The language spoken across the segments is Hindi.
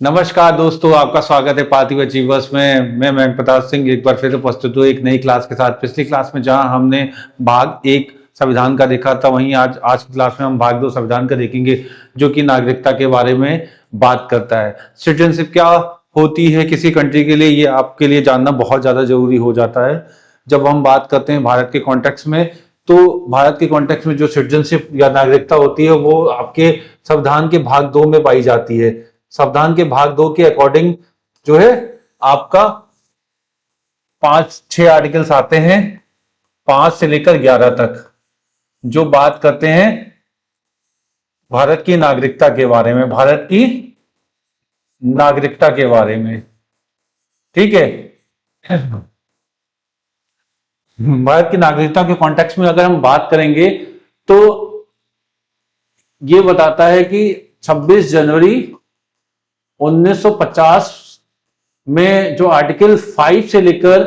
नमस्कार दोस्तों, आपका स्वागत है पार्थिव अचीवर्स में। मैं मयंक प्रताप सिंह एक बार फिर से प्रस्तुत हूँ एक नई क्लास के साथ। पिछली क्लास में जहां हमने भाग एक संविधान का देखा था, वहीं आज की क्लास में हम भाग दो संविधान का देखेंगे, जो कि नागरिकता के बारे में बात करता है। सिटीजनशिप क्या होती है किसी कंट्री के लिए, ये आपके लिए जानना बहुत ज्यादा जरूरी हो जाता है। जब हम बात करते हैं भारत के कॉन्टेक्स्ट में, तो भारत के कॉन्टेक्स्ट में जो सिटीजनशिप या नागरिकता होती है वो आपके संविधान के भाग 2 में पाई जाती है। संविधान के भाग 2 के अकॉर्डिंग जो है आपका 5-6 आर्टिकल्स आते हैं, 5 से लेकर 11 तक, जो बात करते हैं भारत की नागरिकता के बारे में, भारत की नागरिकता के बारे में। ठीक है, भारत की नागरिकता के कॉन्टेक्स्ट में अगर हम बात करेंगे तो ये बताता है कि 26 जनवरी 1950 में जो आर्टिकल 5 से लेकर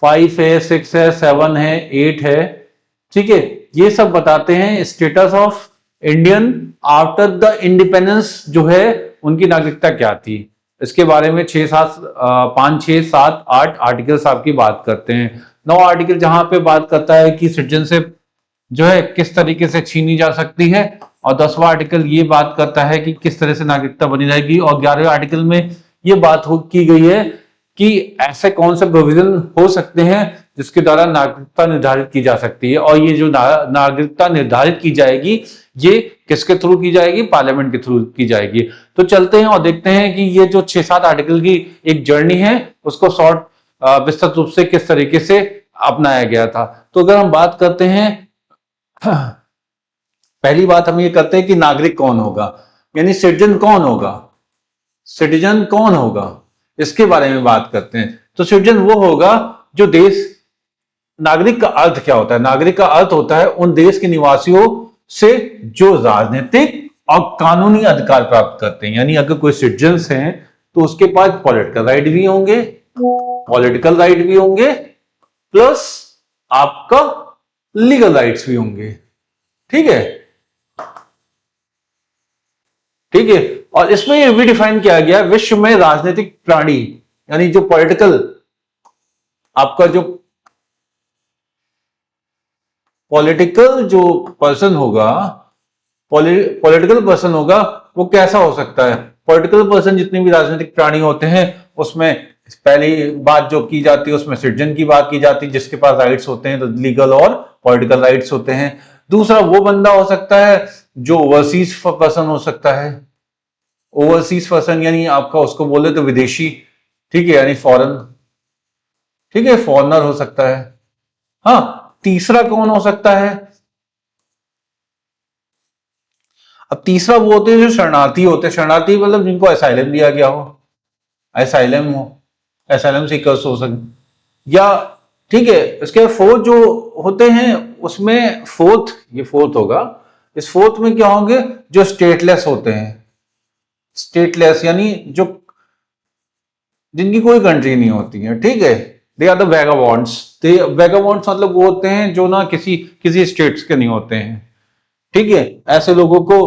5 है, 6 है, 7 है, 8 है, ठीक है, ये सब बताते हैं status of Indian after the independence, जो है उनकी नागरिकता क्या थी। इसके बारे में 5, 6, 7, 8 आर्टिकल्स आपकी बात करते हैं। 9 आर्टिकल जहां पे बात करता है कि सिटीजनशिप जो है किस तरीके से छीनी जा सकती है, और 10वां आर्टिकल ये बात करता है कि किस तरह से नागरिकता बनी रहेगी, और 11वें आर्टिकल में ये बात की गई है कि ऐसे कौन से प्रोविजन हो सकते हैं जिसके द्वारा नागरिकता निर्धारित की जा सकती है। और ये जो नागरिकता निर्धारित की जाएगी, ये किसके थ्रू की जाएगी? पार्लियामेंट के थ्रू की जाएगी। तो चलते हैं और देखते हैं कि ये जो 6-7 आर्टिकल की एक जर्नी है, उसको विस्तृत रूप से किस तरीके से अपनाया गया था। तो अगर हम बात करते हैं, पहली बात हम ये करते हैं कि नागरिक कौन होगा, यानी सिटीजन कौन होगा, सिटीजन कौन होगा, इसके बारे में बात करते हैं। तो सिटीजन वो होगा जो देश, नागरिक का अर्थ क्या होता है? नागरिक का अर्थ होता है उन देश के निवासियों से जो राजनीतिक और कानूनी अधिकार प्राप्त करते हैं। यानी अगर कोई सिटीजन हैं तो उसके पास पॉलिटिकल राइट भी होंगे, प्लस आपका लीगल राइट्स भी होंगे। ठीक है, ठीक है। और इसमें यह भी डिफाइन किया गया, विश्व में राजनीतिक प्राणी, यानी जो पॉलिटिकल, आपका जो पॉलिटिकल जो पर्सन होगा, पॉलिटिकल पर्सन होगा, वो कैसा हो सकता है? पॉलिटिकल पर्सन, जितने भी राजनीतिक प्राणी होते हैं, उसमें पहली बात जो की जाती है उसमें सिटीजन की बात की जाती है, जिसके पास राइट्स होते हैं, तो लीगल और पॉलिटिकल राइट्स होते हैं। दूसरा वो बंदा हो सकता है जो ओवरसीज पर्सन हो सकता है। ओवरसीज पर्सन यानी आपका उसको बोले तो विदेशी, ठीक है, यानी फॉरेन, ठीक है, फॉरेनर हो सकता है। हाँ, तीसरा कौन हो सकता है? अब तीसरा वो होते हैं जो शरणार्थी होते हैं। शरणार्थी मतलब जिनको असाइलम दिया गया हो, असाइलम सीकर्स हो सकते, या ठीक है। इसके फोर्थ जो होते हैं, उसमें ये फोर्थ होगा। इस फोर्थ में क्या होंगे? जो स्टेटलेस होते हैं। स्टेटलेस यानी जो जिनकी कोई कंट्री नहीं होती है, ठीक है, दे आर द वैगाबॉन्ड्स। वैगाबॉन्ड्स मतलब वो होते हैं जो ना किसी स्टेट्स के नहीं होते हैं, ठीक है। ऐसे लोगों को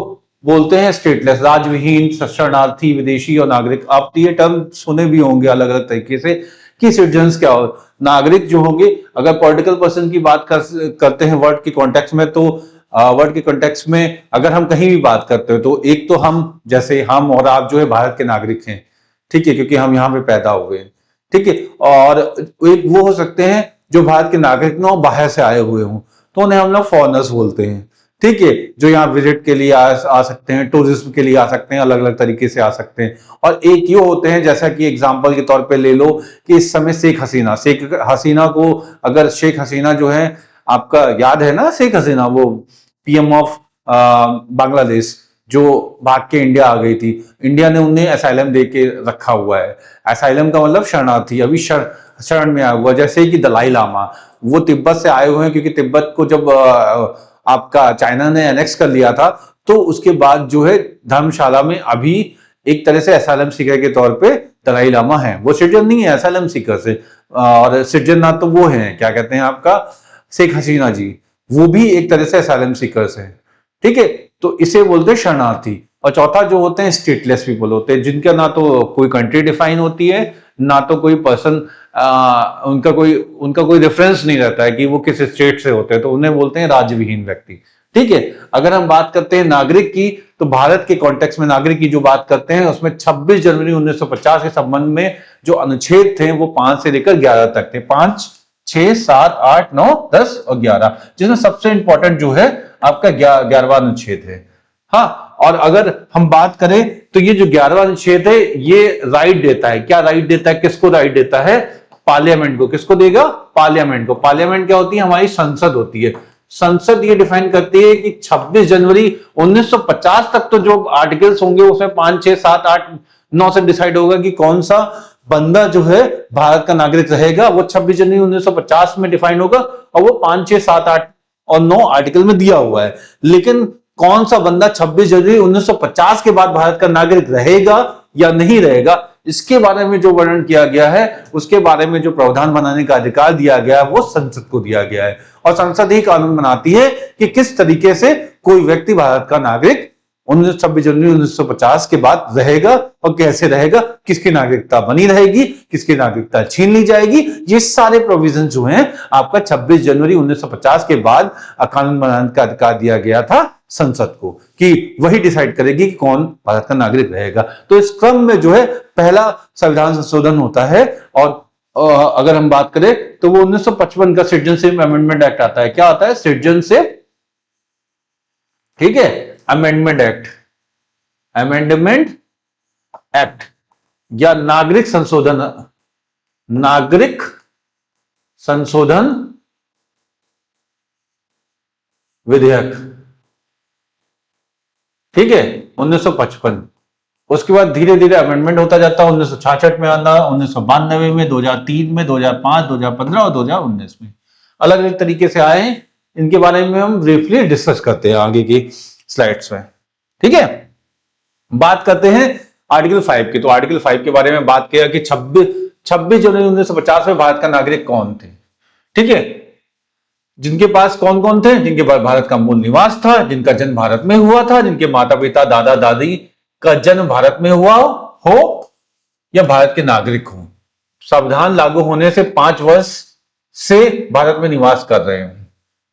बोलते हैं स्टेटलेस, राजविहीन, शरणार्थी, विदेशी और नागरिक। आप ये टर्म सुने भी होंगे अलग अलग तरीके से कि सिटीजन्स क्या हो। नागरिक जो होंगे, अगर पॉलिटिकल पर्सन की बात करते हैं वर्ड के कॉन्टेक्स्ट में, तो वर्ड के कॉन्टेक्स्ट में अगर हम कहीं भी बात करते हो, तो एक तो हम, जैसे हम और आप जो है भारत के नागरिक हैं, ठीक है, क्योंकि हम यहाँ पे पैदा हुए हैं, ठीक है। और एक वो हो सकते हैं जो भारत के नागरिक ना बाहर से आए हुए हों, तो उन्हें हम लोग फॉरेनर्स बोलते हैं, ठीक है, जो यहाँ विजिट के लिए आ सकते हैं, टूरिज्म के लिए आ सकते हैं, अलग अलग तरीके से आ सकते हैं। और एक ये होते हैं, जैसा कि एग्जांपल के तौर पे ले लो कि इस समय शेख हसीना को, अगर शेख हसीना जो है, आपका याद है ना शेख हसीना, वो पीएम ऑफ बांग्लादेश, जो भाग के इंडिया आ गई थी। इंडिया ने उन्हें असाइलम दे के रखा हुआ है। असाइलम का मतलब शरणार्थी, अभी शरण में आया हुआ। जैसे कि दलाई लामा, वो तिब्बत से आए हुए हैं, क्योंकि तिब्बत को जब आपका चाइना ने एनेक्स कर लिया था, तो उसके बाद जो है धर्मशाला में अभी एक तरह से असाइलम सीकर के तौर पे दलाई लामा है। वो सिटीजन नहीं है, असाइलम सीकर से। और सिटीजन ना तो वो है, क्या कहते हैं आपका, शेख हसीना जी, वो भी एक तरह से असाइलम सीकर्स है, ठीक है। तो इसे बोलते हैं शरणार्थी। और चौथा जो होते हैं स्टेटलेस पीपल होते हैं, जिनका ना तो कोई कंट्री डिफाइन होती है, ना तो कोई पर्सन उनका कोई रेफरेंस नहीं रहता है कि वो किस स्टेट से होते हैं, तो उन्हें बोलते हैं राज्यविहीन व्यक्ति। ठीक है। अगर हम बात करते हैं नागरिक की, तो भारत के कॉन्टेक्स्ट में नागरिक की जो बात करते हैं उसमें 26 जनवरी 1950 के संबंध में जो अनुच्छेद थे वो 5 से लेकर 11 तक थे। 5, 6, 7, 8, 9, 10 और 11, जिसमें सबसे इंपॉर्टेंट जो है आपका 11वां अनुच्छेद है। हाँ, और अगर हम बात करें तो ये जो 11वां अनुच्छेद है ये राइट देता है, क्या राइट देता है, किसको राइट देता है? पार्लियामेंट को। किसको देगा? पार्लियामेंट को। पार्लियामेंट क्या होती है? हमारी संसद होती है। संसद ये डिफाइन करती है कि 26 जनवरी 1950 तक तो जो आर्टिकल्स होंगे उसमें 5, 6, 7, 8, 9 से डिसाइड होगा कि कौन सा बंदा जो है भारत का नागरिक रहेगा, वो 26 जनवरी 1950 में डिफाइन होगा और वो 5, 6, 7, 8 और 9 आर्टिकल में दिया हुआ है। लेकिन कौन सा बंदा 26 जनवरी 1950 के बाद भारत का नागरिक रहेगा या नहीं रहेगा, इसके बारे में जो वर्णन किया गया है, उसके बारे में जो प्रावधान बनाने का अधिकार दिया गया है, वो संसद को दिया गया है। और संसद ही कानून बनाती है कि किस तरीके से कोई व्यक्ति भारत का नागरिक 26 जनवरी 1950 के बाद रहेगा और कैसे रहेगा, किसकी नागरिकता बनी रहेगी, किसकी नागरिकता छीन ली जाएगी। ये सारे प्रोविजन जो हैं आपका 26 जनवरी 1950 के बाद कानून बनाने का अधिकार दिया गया था संसद को, कि वही डिसाइड करेगी कि कौन भारत का नागरिक रहेगा। तो इस क्रम में जो है पहला संविधान संशोधन होता है। और अगर हम बात करें तो वो 1955 का सिटीजनशिप अमेंडमेंट एक्ट आता है। क्या आता है? सिटीजनशिप, ठीक है, अमेंडमेंट एक्ट, अमेंडमेंट एक्ट या नागरिक संशोधन विधेयक, ठीक है, 1955। उसके बाद धीरे धीरे अमेंडमेंट होता जाता है। 1966 में आना, 1992 में, 2003 में, 2005, 2015 और 2019 में अलग अलग तरीके से आए हैं। इनके बारे में हम ब्रीफली डिस्कस करते हैं आगे की स्लाइड्स में। ठीक है, बात करते हैं आर्टिकल 5 की। तो आर्टिकल 5 के बारे में बात किया कि 26 जनवरी 1950 में भारत का नागरिक कौन थे। ठीक है, जिनके पास कौन कौन थे? जिनके पास भारत का मूल निवास था, जिनका जन्म भारत में हुआ था, जिनके माता पिता दादा दादी का जन्म भारत में हुआ हो या भारत के नागरिक हो, संविधान लागू होने से 5 वर्ष से भारत में निवास कर रहे हैं।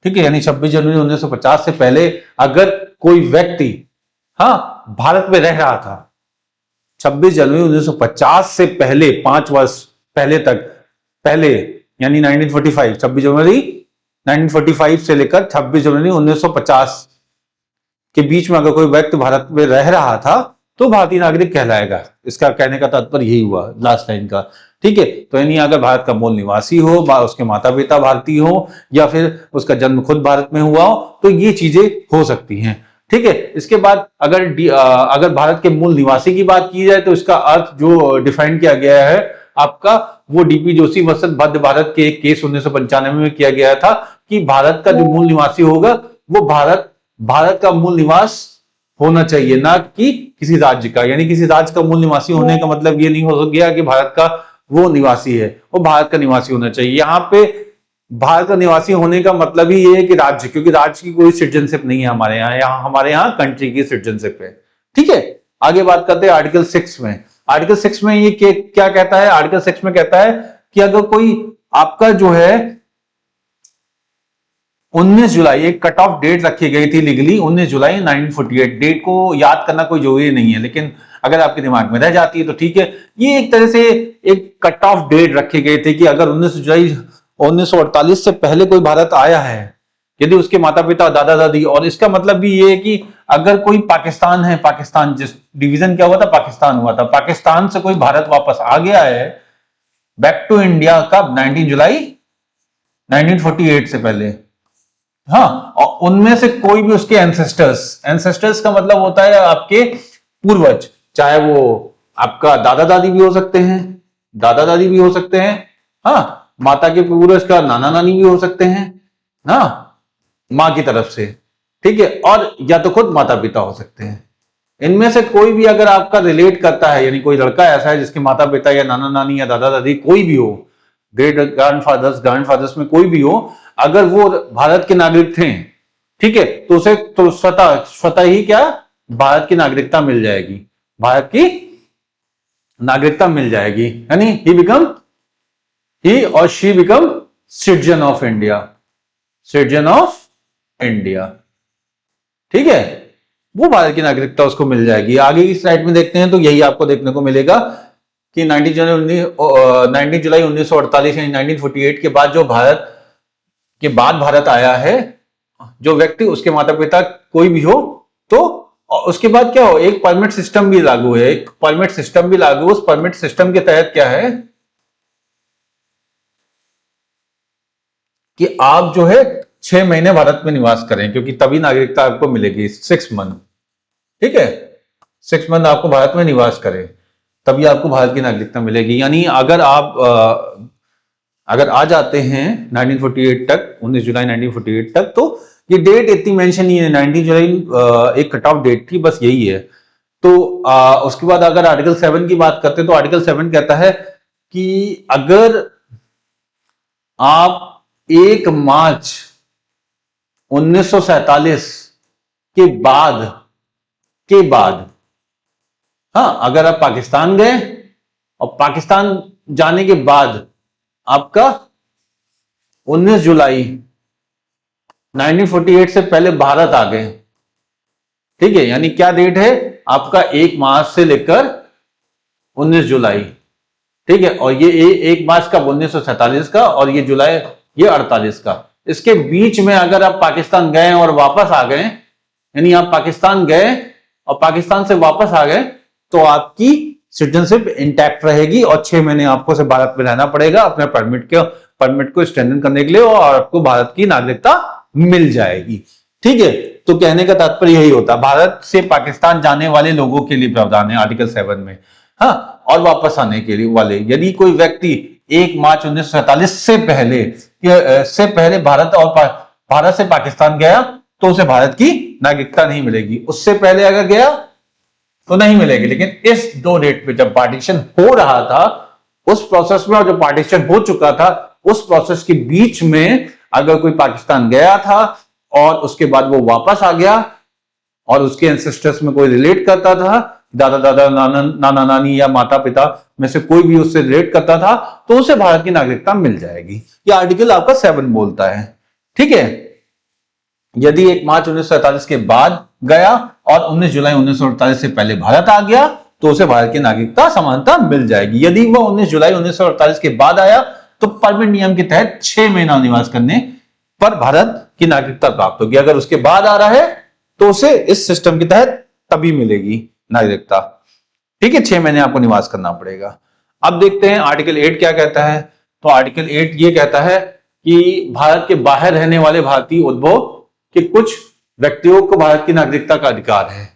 ठीक है, यानी 26 जनवरी 1950 से पहले अगर कोई व्यक्ति भारत में रह रहा था, 26 जनवरी 1950 से पहले 5 वर्ष पहले यानी 1945, 26 जनवरी 1945 से लेकर 26 जनवरी 1950 के बीच में अगर कोई व्यक्ति भारत में रह रहा था तो भारतीय नागरिक कहलाएगा। इसका कहने का तात्पर्य यही हुआ लास्ट लाइन का। ठीक है, तो यानी अगर भारत का मूल निवासी हो, उसके माता पिता भारतीय हो या फिर उसका जन्म खुद भारत में हुआ हो, तो ये चीजें हो सकती हैं। ठीक है, इसके बाद अगर भारत के मूल निवासी की बात की जाए तो इसका अर्थ जो डिफाइन किया गया है आपका, वो डीपी जोशी वर्सेस मध्य भारत के एक केस 1995 में किया गया था कि भारत का जो मूल निवासी होगा वो भारत का मूल निवास होना चाहिए, ना कि किसी राज्य का। यानी किसी राज्य का मूल निवासी होने का मतलब ये नहीं हो गया कि भारत का वो निवासी है, वो भारत का निवासी होना चाहिए। यहाँ पे भारत का निवासी होने का मतलब ही ये है कि राज्य, क्योंकि राज्य की कोई सिटीजनशिप नहीं है हमारे यहाँ कंट्री की सिटीजनशिप है। ठीक है, आगे बात करते हैं आर्टिकल 6 में। आर्टिकल 6 में ये क्या कहता है? आर्टिकल 6 में कहता है कि अगर कोई आपका जो है 19 जुलाई, एक कट ऑफ डेट रखी गई थी लीगली 19 जुलाई 1948। डेट को याद करना कोई जरूरी नहीं है, लेकिन अगर आपके दिमाग में रह जाती है तो ठीक है। ये एक तरह से एक कट ऑफ डेट रखे गए थे कि अगर 19 जुलाई 1948 से पहले कोई भारत आया है, यदि उसके माता पिता दादा दादी, और इसका मतलब भी ये है कि अगर कोई पाकिस्तान है, पाकिस्तान जिस डिवीजन क्या हुआ था, पाकिस्तान हुआ था, पाकिस्तान से कोई भारत वापस आ गया है बैक टू इंडिया कब? 19 जुलाई 1948 से पहले। और उनमें से कोई भी उसके एंसेस्टर्स का मतलब होता है आपके पूर्वज, चाहे वो आपका दादा दादी भी हो सकते हैं, माता के पूर्वज का नाना नानी भी हो सकते हैं, मां की तरफ से। ठीक है, और या तो खुद माता पिता हो सकते हैं। इनमें से कोई भी अगर आपका रिलेट करता है, यानी कोई लड़का ऐसा है जिसके माता पिता या नाना नानी या दादा दादी कोई भी हो, ग्रेट ग्रैंडफादर्स में कोई भी हो, अगर वो भारत के नागरिक थे, ठीक है, तो उसे तो स्वतः ही क्या भारत की नागरिकता मिल जाएगी, भारत की नागरिकता मिल जाएगी, यानी ही और she become citizen of India, citizen of India. ठीक है, वो भारत की नागरिकता उसको मिल जाएगी। आगे की स्लाइड में देखते हैं तो यही आपको देखने को मिलेगा कि 19 जुलाई 1948 यानी 1948 के बाद जो भारत आया है, जो व्यक्ति, उसके माता पिता कोई भी हो, तो उसके बाद क्या हो, एक परमिट सिस्टम भी लागू है, एक परमिट सिस्टम भी लागू। उस परमिट सिस्टम के तहत क्या है कि आप जो है 6 महीने भारत में निवास करें, क्योंकि तभी नागरिकता आपको मिलेगी, 6 मंथ। ठीक है, 6 मंथ आपको भारत में निवास करें तभी आपको भारत की नागरिकता मिलेगी। यानी अगर आप अगर आ जाते हैं 1948 तक, 19 जुलाई 1948 तक, तो ये डेट इतनी मेंशन नहीं है, 19 जुलाई एक कट ऑफ डेट थी, बस यही है। तो उसके बाद अगर आर्टिकल 7 की बात करते हैं तो आर्टिकल 7 कहता है कि अगर आप 1 मार्च 1947 के बाद हाँ, अगर आप पाकिस्तान गए और पाकिस्तान जाने के बाद आपका 19 जुलाई 1948 से पहले भारत आ गए, ठीक है, यानी क्या डेट है आपका 1 मार्च से लेकर 19 जुलाई, ठीक है, और ये 1 मार्च का 1947 का, और ये जुलाई ये 48 का। इसके बीच में अगर आप पाकिस्तान गए और वापस आ गए, यानी आप पाकिस्तान गए और पाकिस्तान से वापस आ गए, तो आपकी सिटीजनशिप इंटैक्ट रहेगी और 6 महीने आपको से भारत में रहना पड़ेगा अपने परमिट को स्ट्रेंथन करने के लिए, और आपको भारत की नागरिकता मिल जाएगी। ठीक है, तो कहने का तात्पर्य यही होता है, भारत से पाकिस्तान जाने वाले लोगों के लिए प्रावधान है आर्टिकल 7 में। हाँ, और वापस आने के लिए वाले, यदि कोई व्यक्ति 1 मार्च 1947 से पहले भारत से पाकिस्तान गया तो उसे भारत की नागरिकता नहीं मिलेगी, उससे पहले अगर गया तो नहीं मिलेगी। लेकिन इस 2 डेट पे जब पार्टीशन हो रहा था, उस प्रोसेस में, और जब पार्टीशन हो चुका था, उस प्रोसेस के बीच में अगर कोई पाकिस्तान गया था और उसके बाद वो वापस आ गया और उसके एंसेस्टर्स में कोई रिलेट करता था, दादा दादा नाना नानी या माता पिता में से कोई भी उससे रिलेट करता था, तो उसे भारत की नागरिकता मिल जाएगी। ये आर्टिकल आपका 7 बोलता है। ठीक है, यदि 1 मार्च 1947 के बाद गया और 19 जुलाई 1948 से पहले भारत आ गया तो उसे भारत की नागरिकता समानता मिल जाएगी। यदि वह 19 जुलाई 1948 के बाद आया तो परमिट नियम के तहत 6 महीना निवास करने पर भारत की नागरिकता प्राप्त होगी। अगर उसके बाद आ रहा है तो उसे इस सिस्टम के तहत तभी मिलेगी नागरिकता। ठीक है, 6 महीने आपको निवास करना पड़ेगा। अब देखते हैं आर्टिकल 8 क्या कहता है। तो आर्टिकल 8 ये कहता है कि भारत के बाहर रहने वाले भारतीय उद्भव के कुछ व्यक्तियों को भारत की नागरिकता का अधिकार है।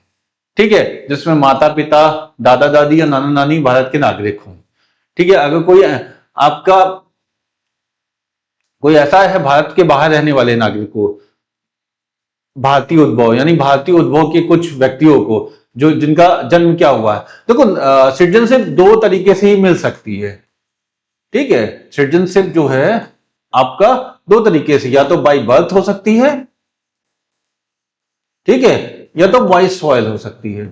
ठीक है, जिसमें माता पिता, दादा दादी या नाना नानी भारत के नागरिक हों। ठीक है, अगर कोई आपका कोई ऐसा है भारत के बाहर रहने वाले नागरिकों, भारतीय उद्भव यानी भारतीय उद्भव के कुछ व्यक्तियों को जो जिनका जन्म क्या हुआ है। देखो, सिटीजनशिप 2 तरीके से ही मिल सकती है। ठीक है, सिटीजनशिप जो है आपका 2 तरीके से, या तो बाय बर्थ हो सकती है, ठीक है, या तो बाय सॉइल हो सकती है।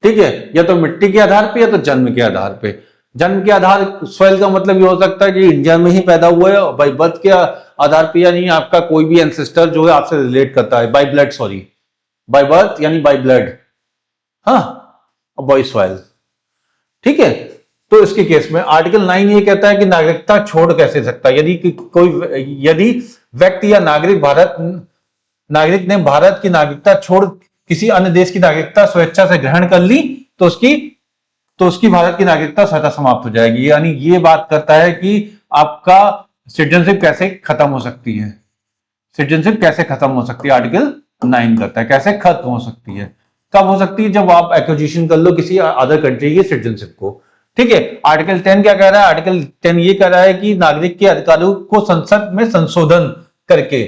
ठीक है, या तो मिट्टी के आधार पे या तो जन्म के आधार पे। जन्म के आधार सॉइल का मतलब ये हो सकता है कि इंडिया में ही पैदा हुआ है, और बाय बर्थ के आधार पे यानी आपका कोई भी एंसेस्टर जो है आपसे रिलेट करता है, by blood, sorry, by birth यानी बाय ब्लड, हाँ, और बाय सॉइल। ठीक है, तो इसके केस में आर्टिकल 9 ये कहता है कि नागरिकता छोड़ कैसे सकता है। यदि व्यक्ति या नागरिक ने भारत की नागरिकता छोड़ किसी अन्य देश की नागरिकता स्वेच्छा से ग्रहण कर ली तो उसकी भारत की नागरिकता स्वतः समाप्त हो जाएगी। यानी ये बात करता है कि आपका सिटीजनशिप कैसे खत्म हो सकती है, सिटीजनशिप कैसे खत्म हो सकती है, आर्टिकल 9 करता है कैसे खत्म हो सकती है। कब हो सकती है? जब आप एक्विजिशन कर लो किसी अदर कंट्री की सिटीजनशिप को। ठीक है, आर्टिकल 10 क्या कह रहा है? आर्टिकल 10 ये कह रहा है कि नागरिक के अधिकारों को संसद में संशोधन करके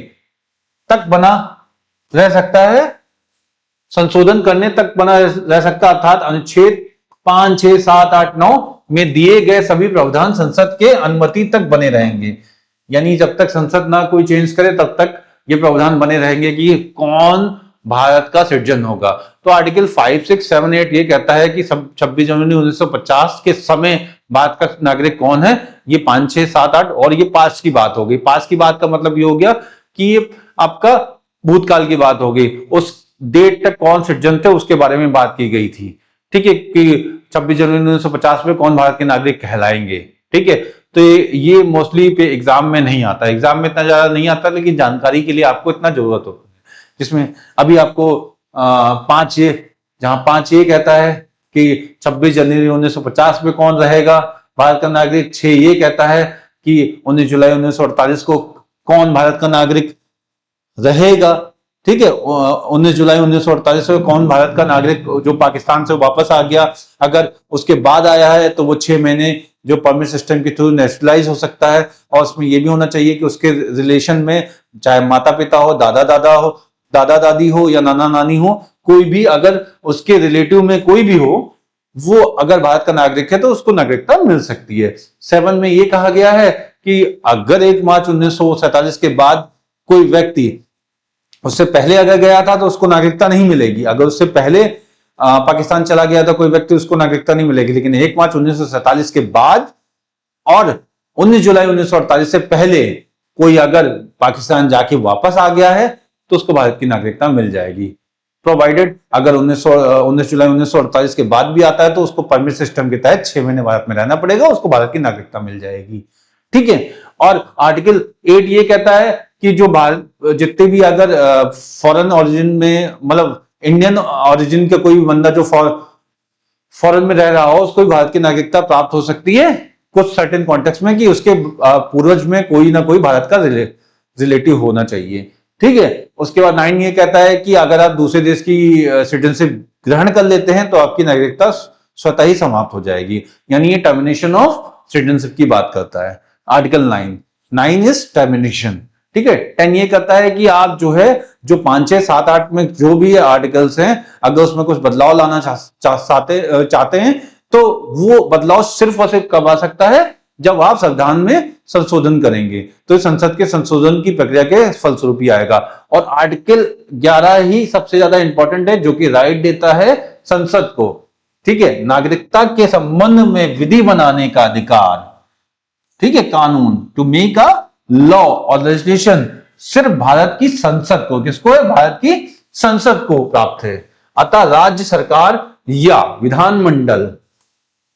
तक बना रह सकता है, संशोधन करने तक बना रह सकता, अर्थात अनुच्छेद 5, 6, 7, 8, 9 में दिए गए सभी प्रावधान संसद के अनुमति तक बने रहेंगे। यानी जब तक संसद ना कोई चेंज करे तब तक ये प्रावधान बने रहेंगे कि कौन भारत का सिटीजन होगा। तो आर्टिकल 5, 6, 7, 8 ये कहता है कि 26 जनवरी 1950 के समय भारत का नागरिक कौन है। ये 5, 6, 7, 8 और ये पास की बात हो गई। पास की बात का मतलब ये हो गया कि ये आपका भूतकाल की बात हो गई, उस डेट तक कौन सिटीजन थे उसके बारे में बात की गई थी। ठीक है, कि 26 जनवरी 1950 में कौन भारत के नागरिक कहलाएंगे। ठीक है, तो ये मोस्टली पे एग्जाम में नहीं आता, एग्जाम में इतना ज्यादा नहीं आता, लेकिन जानकारी के लिए आपको इतना जरूरत होती है। जिसमें अभी आपको 5 ये, जहां 5 ये कहता है कि 26 जनवरी 1950 में कौन रहेगा भारत का नागरिक। 6 ये कहता है कि 19 जुलाई 1948 को कौन भारत का नागरिक रहेगा। ठीक है, 19 जुलाई 1948 में कौन भारत का नागरिक जो पाकिस्तान से वापस आ गया, अगर उसके बाद आया है तो वो 6 महीने जो परमिट सिस्टम के थ्रू नेशनलाइज हो सकता है। और उसमें यह भी होना चाहिए कि उसके रिलेशन में चाहे माता पिता हो, दादा दादी हो या नाना नानी हो, कोई भी अगर उसके रिलेटिव में कोई भी हो, वो अगर भारत का नागरिक है तो उसको नागरिकता मिल सकती है। 7 में यह कहा गया है कि अगर 1 मार्च 1947 के बाद कोई व्यक्ति उससे पहले अगर गया था तो उसको नागरिकता नहीं मिलेगी। अगर उससे पहले पाकिस्तान चला गया था कोई व्यक्ति, उसको नागरिकता नहीं मिलेगी। लेकिन 1 मार्च 1947 के बाद और 19 जुलाई 1948 से पहले कोई अगर पाकिस्तान जाके वापस आ गया है तो उसको भारत की नागरिकता मिल जाएगी, प्रोवाइडेड अगर 19 जुलाई 1948 के बाद भी आता है तो उसको परमिट सिस्टम के तहत 6 महीने भारत में रहना पड़ेगा, उसको भारत की नागरिकता मिल जाएगी। ठीक है, और आर्टिकल 8 ये कहता है कि जो भारत जितने भी अगर फॉरेन ओरिजिन में, मतलब इंडियन ओरिजिन का कोई भी बंदा जो फॉरेन में रह रहा हो, उसको भारत की नागरिकता प्राप्त हो सकती है कुछ सर्टेन कॉन्टेक्स्ट में, कि उसके पूर्वज में कोई ना कोई भारत का रिलेटिव होना चाहिए। ठीक है, उसके बाद 9 ये कहता है कि अगर आप दूसरे देश की सिटीजनशिप ग्रहण कर लेते हैं तो आपकी नागरिकता स्वतः ही समाप्त हो जाएगी, यानी ये टर्मिनेशन ऑफ सिटीजनशिप की बात करता है। Article 9 is termination. ठीक है, 10 ये कहता है कि आप जो है जो 5, 6, 7, 8 में जो भी आर्टिकल्स हैं, अगर उसमें कुछ बदलाव लाना चाहते हैं तो वो बदलाव सिर्फ और सिर्फ कब आ सकता है, जब आप संविधान में संशोधन करेंगे। तो संसद के संशोधन की प्रक्रिया के फलस्वरूप ही आएगा। और आर्टिकल 11 ही सबसे ज्यादा इंपॉर्टेंट है, जो कि राइट देता है संसद को, ठीक है, नागरिकता के संबंध में विधि बनाने का अधिकार। ठीक है, कानून, टू मेक अ लॉ और लेजिस्लेशन सिर्फ भारत की संसद को, किसको है, भारत की संसद को प्राप्त है। अतः राज्य सरकार या विधानमंडल,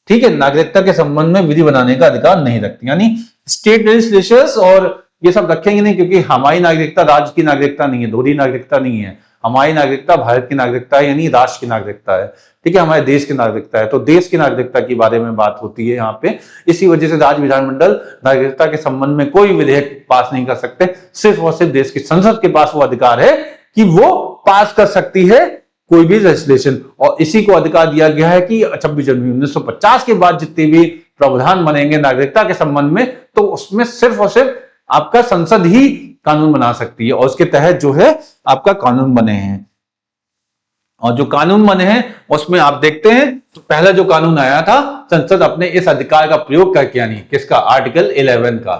ठीक है, नागरिकता के संबंध में विधि बनाने का अधिकार नहीं रखती, यानी स्टेट लेजिस्लेचर्स और ये सब रखेंगे नहीं, क्योंकि हमारी नागरिकता राज्य की नागरिकता नहीं है, दोहरी नागरिकता नहीं है। हमारी नागरिकता भारत की नागरिकता है, यानी राष्ट्र की नागरिकता है। ठीक है, हमारे देश की नागरिकता है, तो देश की नागरिकता के बारे में बात होती है यहाँ पे। इसी वजह से राज्य विधानमंडल नागरिकता के संबंध में कोई विधेयक पास नहीं कर सकते, सिर्फ और सिर्फ देश की संसद के पास वो अधिकार है कि वो पास कर सकती है कोई भी लेजिस्लेशन। और इसी को अधिकार दिया गया है कि 26 जनवरी 1950 के बाद जितने भी प्रावधान बनेंगे नागरिकता के संबंध में, तो उसमें सिर्फ और सिर्फ आपका संसद ही कानून बना सकती है, और उसके तहत जो है आपका कानून बने हैं। और जो कानून बने हैं उसमें आप देखते हैं तो पहला जो कानून आया था, संसद अपने इस अधिकार का प्रयोग करके, यानी किसका, आर्टिकल 11 का,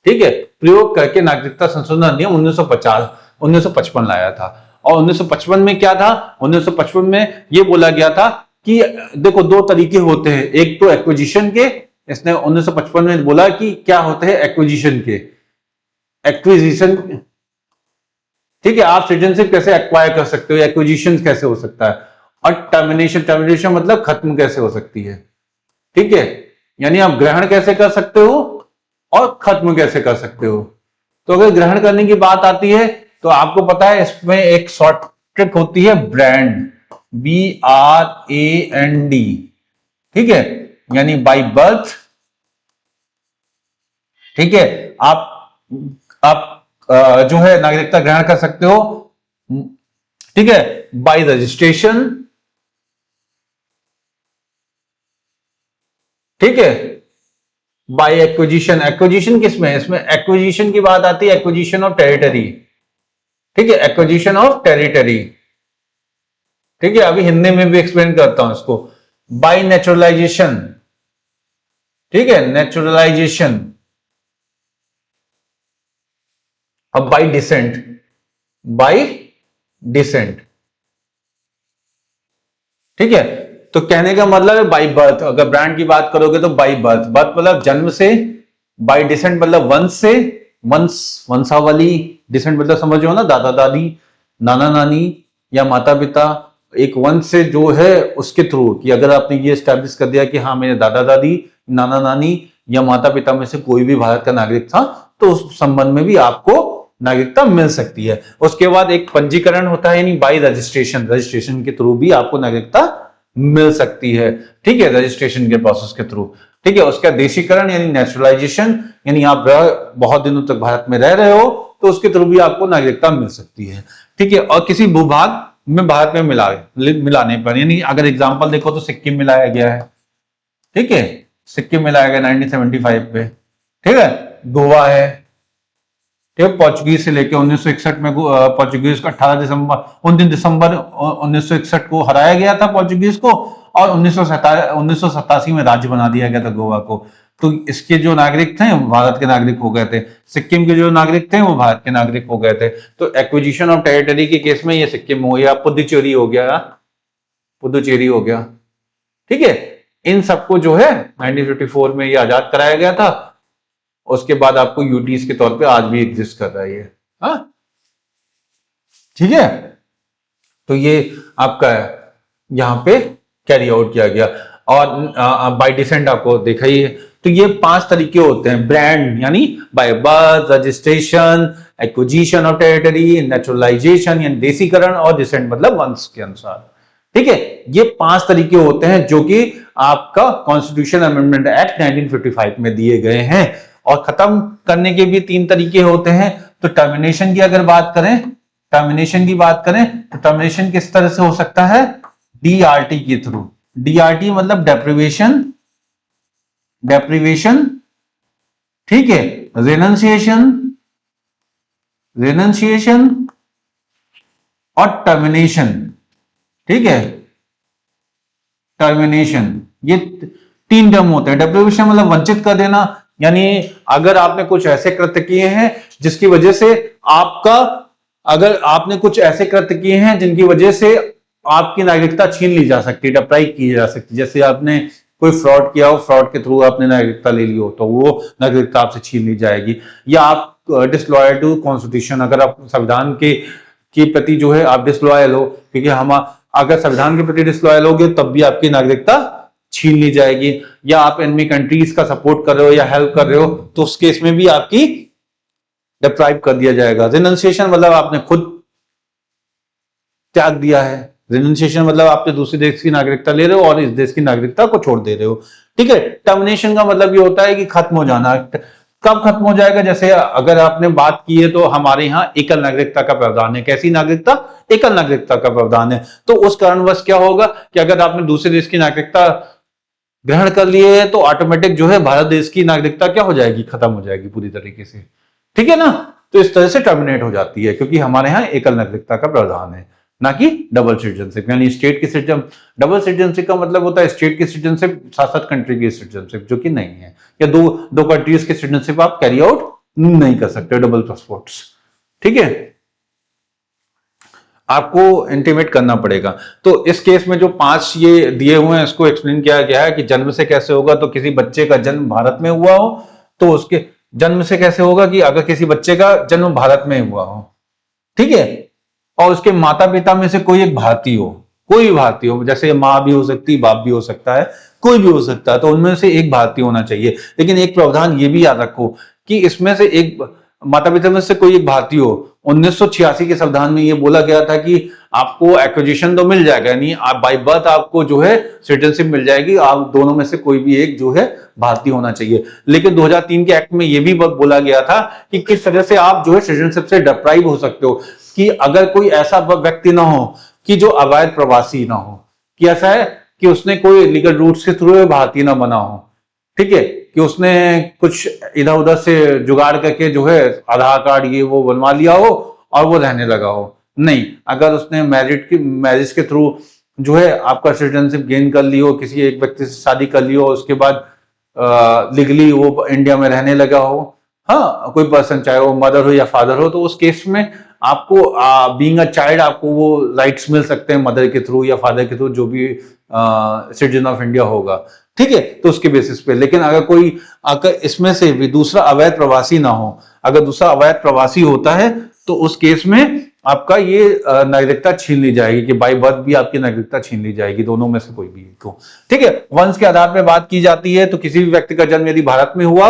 ठीक है, प्रयोग करके नागरिकता संशोधन अधिनियम 1955 लाया था। और 1955 में क्या था, 1955 में यह बोला गया था कि देखो 2 तरीके होते हैं, एक तो एक्विजिशन के, इसने 1955 में बोला कि क्या होते हैं एक्विजिशन के, एक्विजिशन, ठीक है, आप सिटीजनशिप कैसे एक्वायर कर सकते हो, एक्विजिशन कैसे हो सकता है, और टर्मिनेशन मतलब खत्म कैसे हो सकती है। ठीक है, यानी आप ग्रहण कैसे कर सकते हो और खत्म कैसे कर सकते हो। तो अगर ग्रहण करने की बात आती है तो आपको पता है इसमें एक शॉर्ट ट्रिक होती है, ब्रांड, BRAND, ठीक है, यानी बाय बर्थ। ठीक है, आप जो है नागरिकता ग्रहण कर सकते हो, ठीक है, बाय रजिस्ट्रेशन, ठीक है, बाय एक्विजिशन। एक्विजिशन किसमें, इसमें एक्विजिशन की बात आती है, एक्विजिशन ऑफ टेरिटरी, ठीक है, एक्विजिशन ऑफ टेरिटरी। ठीक है, अभी हिंदी में भी एक्सप्लेन करता हूं इसको। बाय नेचुरलाइजेशन, ठीक है, नेचुरलाइजेशन। अब बाय डिसेंट, बाय डिसेंट, ठीक है। तो कहने का मतलब है बाई बर्थ, अगर ब्रांड की बात करोगे तो बाई बर्थ, बर्थ मतलब जन्म से, बाई डिसेंट मतलब वंश से, वंशावली, डिसेंट मतलब समझो ना, दादा दादी, नाना नानी या माता पिता, एक वंश से जो है उसके थ्रू, कि अगर आपने ये स्टैब्लिश कर दिया कि हाँ मेरे दादा दादी, नाना नानी या माता पिता में से कोई भी भारत का नागरिक था, तो उस संबंध में भी आपको नागरिकता मिल सकती है। उसके बाद एक पंजीकरण होता है, यानी बाई रजिस्ट्रेशन, रजिस्ट्रेशन के थ्रू भी आपको नागरिकता मिल सकती है। ठीक है, रजिस्ट्रेशन के प्रोसेस के थ्रू। ठीक है, उसका देशीकरण यानी नेचुरलाइजेशन, यानी आप बहुत दिनों तक भारत में रह रहे हो तो उसके थ्रू भी आपको नागरिकता मिल सकती है। ठीक है, और किसी भूभाग में भारत में मिलाने पर, यानी अगर एग्जांपल देखो तो सिक्किम मिलाया गया है। ठीक है, सिक्किम मिलाया गया 1975 पे। ठीक है, गोवा है, पोर्चुगीज से लेकर 1961 में पोर्चुगीज को 18 दिसंबर 19 दिसंबर 1961 को हराया गया था पोर्चुगीज को, और 1987 में राज्य बना दिया गया था गोवा को। तो इसके जो नागरिक थे भारत के नागरिक हो गए थे, सिक्किम के जो नागरिक थे वो भारत के नागरिक हो गए थे। तो एक्विजिशन ऑफ टेरिटरी के केस में ये सिक्किम हो गया, पुदुचेरी हो गया, पुदुचेरी हो गया। ठीक है, इन सबको जो है 1954 में ये आजाद कराया गया था। उसके बाद आपको यूटीज के तौर पे आज भी एग्जिस्ट कर रहा है ये। हाँ, ठीक है, तो ये आपका यहां पे कैरी आउट किया गया। और बाय डिसेंट आपको देखा ही है। तो ये 5 तरीके होते हैं, ब्रांड यानी by birth, registration, acquisition of territory, naturalisation यानी देसीकरण, और डिसेंट मतलब वंश के अनुसार। ठीक है, ये 5 तरीके होते हैं जो कि आपका कॉन्स्टिट्यूशन अमेंडमेंट एक्ट 1955 में दिए गए हैं। और खत्म करने के भी 3 तरीके होते हैं। तो टर्मिनेशन की अगर बात करें, टर्मिनेशन की बात करें तो टर्मिनेशन किस तरह से हो सकता है, डीआरटी के थ्रू। डीआरटी मतलब डेप्रिवेशन, डेप्रिवेशन, ठीक है, रेनंसिएशन, रेनंसिएशन और टर्मिनेशन। ठीक है, टर्मिनेशन, ये 3 टर्म होते हैं। डेप्रिवेशन मतलब वंचित कर देना, यानी अगर आपने कुछ ऐसे कृत्य किए हैं जिसकी वजह से आपका, अगर आपने कुछ ऐसे कृत्य किए हैं जिनकी वजह से आपकी नागरिकता छीन ली जा सकती है, डिप्राइव की जा सकती है। जैसे आपने कोई फ्रॉड किया हो, फ्रॉड के थ्रू आपने नागरिकता ले ली हो, तो वो नागरिकता आपसे छीन ली जाएगी। या आप डिसलॉयल टू कॉन्स्टिट्यूशन, अगर आप संविधान के प्रति जो है आप डिसलॉयल हो, क्योंकि हम अगर संविधान के प्रति डिसलॉयल होगे तब भी आपकी नागरिकता छीन ली जाएगी। या आप एनिमी कंट्रीज का सपोर्ट कर रहे हो या हेल्प कर रहे हो, तो उस केस में भी आपकी डिप्राइव कर दिया जाएगा। रिनंसिएशन मतलब आपने खुद त्याग दिया है। रिनंसिएशन मतलब आपने दूसरे देश की नागरिकता ले रहे हो और इस देश की नागरिकता को छोड़ दे रहे हो। ठीक है, टर्मिनेशन का मतलब ये होता है कि खत्म हो जाना। कब खत्म हो जाएगा, जैसे अगर आपने बात की है तो हमारे यहाँ एकल नागरिकता का प्रावधान है। कैसी नागरिकता, एकल नागरिकता का प्रावधान है। तो उस कारणवश क्या होगा कि अगर आपने दूसरे देश की नागरिकता ग्रहण कर लिए है तो ऑटोमेटिक जो है भारत देश की नागरिकता क्या हो जाएगी, खत्म हो जाएगी पूरी तरीके से। ठीक है ना, तो इस तरह से टर्मिनेट हो जाती है, क्योंकि हमारे यहाँ एकल नागरिकता का प्रावधान है, ना कि डबल सिटीजनशिप। यानी स्टेट की सिटीजन, डबल सिटीजनशिप का मतलब होता है स्टेट की सिटीजनशिप साथ साथ कंट्री की सिटीजनशिप, जो कि नहीं है। या दो कंट्रीज की सिटीजनशिप आप कैरी आउट नहीं कर सकते, डबल पासपोर्ट्स। ठीक है, आपको इंटीमेट करना पड़ेगा। तो इस केस में जो 5 ये दिए हुए हैं, इसको एक्सप्लेन किया गया है कि जन्म से कैसे होगा। तो किसी बच्चे का जन्म भारत में हुआ हो तो उसके जन्म से कैसे होगा, कि अगर किसी बच्चे का जन्म भारत में हुआ हो, ठीक है, और उसके माता पिता में से कोई एक भारतीय हो, कोई भी भारतीय हो, जैसे माँ भी हो सकती है, बाप भी हो सकता है, कोई भी हो सकता है, तो उनमें से एक भारतीय होना चाहिए। लेकिन एक प्रावधान ये भी याद रखो कि इसमें से एक माता पिता में से कोई एक भारतीय हो। 1986 के संविधान में ये बोला गया था कि आपको एक्विजिशन तो मिल जाएगा, यानी आप बाय बर्थ आपको जो है सिटीजनशिप मिल जाएगी, आप दोनों में से कोई भी एक जो है भारतीय होना चाहिए। लेकिन 2003 के एक्ट में यह भी बोला गया था कि किस तरह से आप जो है सिटीजनशिप से डिप्राइव हो सकते हो, कि अगर कोई ऐसा व्यक्ति ना हो कि जो अवैध प्रवासी ना हो, कि ऐसा है कि उसने कोई लीगल रूट्स के थ्रू भारतीय ना बना हो। ठीक है, कि उसने कुछ इधर उधर से जुगाड़ करके जो है आधार कार्ड ये वो बनवा लिया हो और वो रहने लगा हो। नहीं, अगर उसने मैरिज के थ्रू जो है आपका सिटीजनशिप गेन कर ली हो, किसी एक व्यक्ति से शादी कर ली हो, उसके बाद लीगली वो इंडिया में रहने लगा हो, हाँ, कोई पर्सन चाहे वो मदर हो या फादर हो, तो उस केस में आपको बीइंग अ चाइल्ड आपको वो राइट्स मिल सकते हैं मदर के थ्रू या फादर के थ्रू, जो भी सिटीजन ऑफ इंडिया होगा, ठीक है, तो उसके बेसिस पे। लेकिन अगर इसमें से भी दूसरा अवैध प्रवासी ना हो, अगर दूसरा अवैध प्रवासी होता है तो उस केस में आपका ये नागरिकता छीन ली जाएगी, कि बाय बर्थ भी आपकी नागरिकता छीन ली जाएगी, दोनों में से कोई भी एक हो, ठीक है। वंश के आधार पर बात की जाती है तो किसी भी व्यक्ति का जन्म यदि भारत में हुआ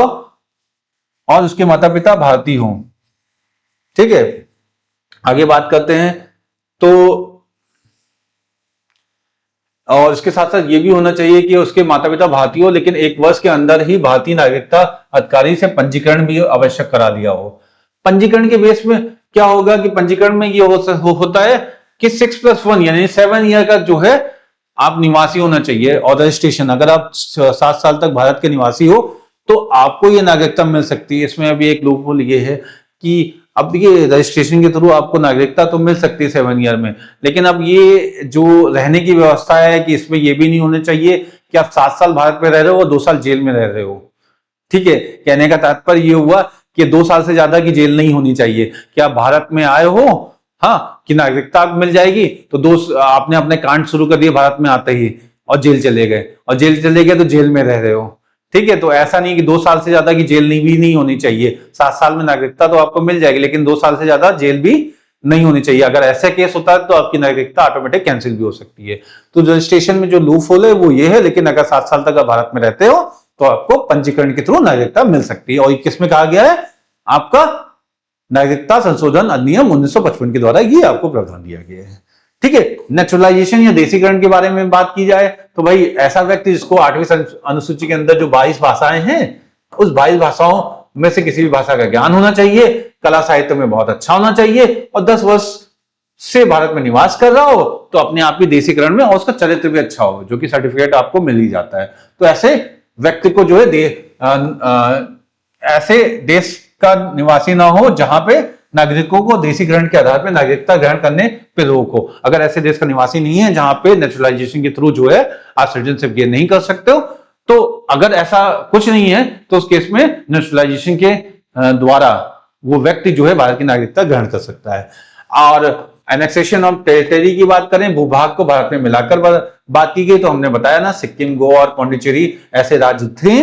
और उसके माता पिता भारतीय हों, ठीक है। आगे बात करते हैं तो, और इसके साथ साथ ये भी होना चाहिए कि उसके माता पिता भारतीय हो, लेकिन 1 वर्ष के अंदर ही भारतीय नागरिकता अधिकारी से पंजीकरण भी आवश्यक करा लिया हो। पंजीकरण के बेस में क्या होगा कि पंजीकरण में ये होता है कि 6+1 यानी 7 ईयर का जो है आप निवासी होना चाहिए, और रजिस्ट्रेशन अगर आप 7 साल तक भारत के निवासी हो तो आपको ये नागरिकता मिल सकती है। इसमें अभी एक लूपहोल ये है कि अब ये रजिस्ट्रेशन के थ्रू आपको नागरिकता तो मिल सकती है 7 ईयर में, लेकिन अब ये जो रहने की व्यवस्था है कि इसमें ये भी नहीं होने चाहिए कि आप 7 साल भारत में रह रहे हो और 2 साल जेल में रह रहे हो, ठीक है। कहने का तात्पर्य ये हुआ कि 2 साल से ज्यादा की जेल नहीं होनी चाहिए, कि आप भारत में आए हो, हाँ, कि नागरिकता मिल जाएगी तो आपने अपने कांड शुरू कर दिए भारत में आते ही और जेल चले गए, और जेल चले गए तो जेल में रह रहे हो, ठीक है। तो ऐसा नहीं कि 2 साल से ज्यादा की जेल भी नहीं होनी चाहिए। 7 साल में नागरिकता तो आपको मिल जाएगी, लेकिन 2 साल से ज्यादा जेल भी नहीं होनी चाहिए। अगर ऐसा केस होता है तो आपकी नागरिकता ऑटोमेटिक कैंसिल भी हो सकती है। तो रजिस्ट्रेशन में जो लूप होल है वो ये है, लेकिन अगर 7 साल तक आप भारत में रहते हो तो आपको पंजीकरण के थ्रू नागरिकता मिल सकती है। और किसमें कहा गया है, आपका नागरिकता संशोधन अधिनियम 1955 के द्वारा ये आपको प्रावधान दिया गया है, ठीक है। नेचुरलाइजेशन या देशीकरण के बारे में बात की जाए तो भाई ऐसा व्यक्ति जिसको 8वीं अनुसूची के अंदर जो 22 भाषाएं हैं, उस 22 भाषाओं में से किसी भी भाषा का ज्ञान होना चाहिए, कला साहित्य में बहुत अच्छा होना चाहिए, और 10 वर्ष से भारत में निवास कर रहा हो तो अपने आप ही देशीकरण में, और उसका चरित्र भी अच्छा हो, जो कि सर्टिफिकेट आपको मिल ही जाता है। तो ऐसे व्यक्ति को जो है ऐसे देश का निवासी ना हो जहां पे नागरिकों को देशीकरण के आधार पर नागरिकता ग्रहण करने पे रोक हो। अगर ऐसे देश का निवासी नहीं है जहां पे नेचुरलाइजेशन के थ्रू जो है आप सिटीजनशिप गेन नहीं कर सकते हो, तो अगर ऐसा कुछ नहीं है तो उस केस में नेचुरलाइजेशन के द्वारा वो व्यक्ति जो है भारत की नागरिकता ग्रहण कर सकता है। और एनेक्सेशन ऑफ टेरिटरी की बात करें, भूभाग को भारत में मिलाकर बात की गई, तो हमने बताया ना, सिक्किम, गोवा और पौंडीचेरी ऐसे राज्य थे,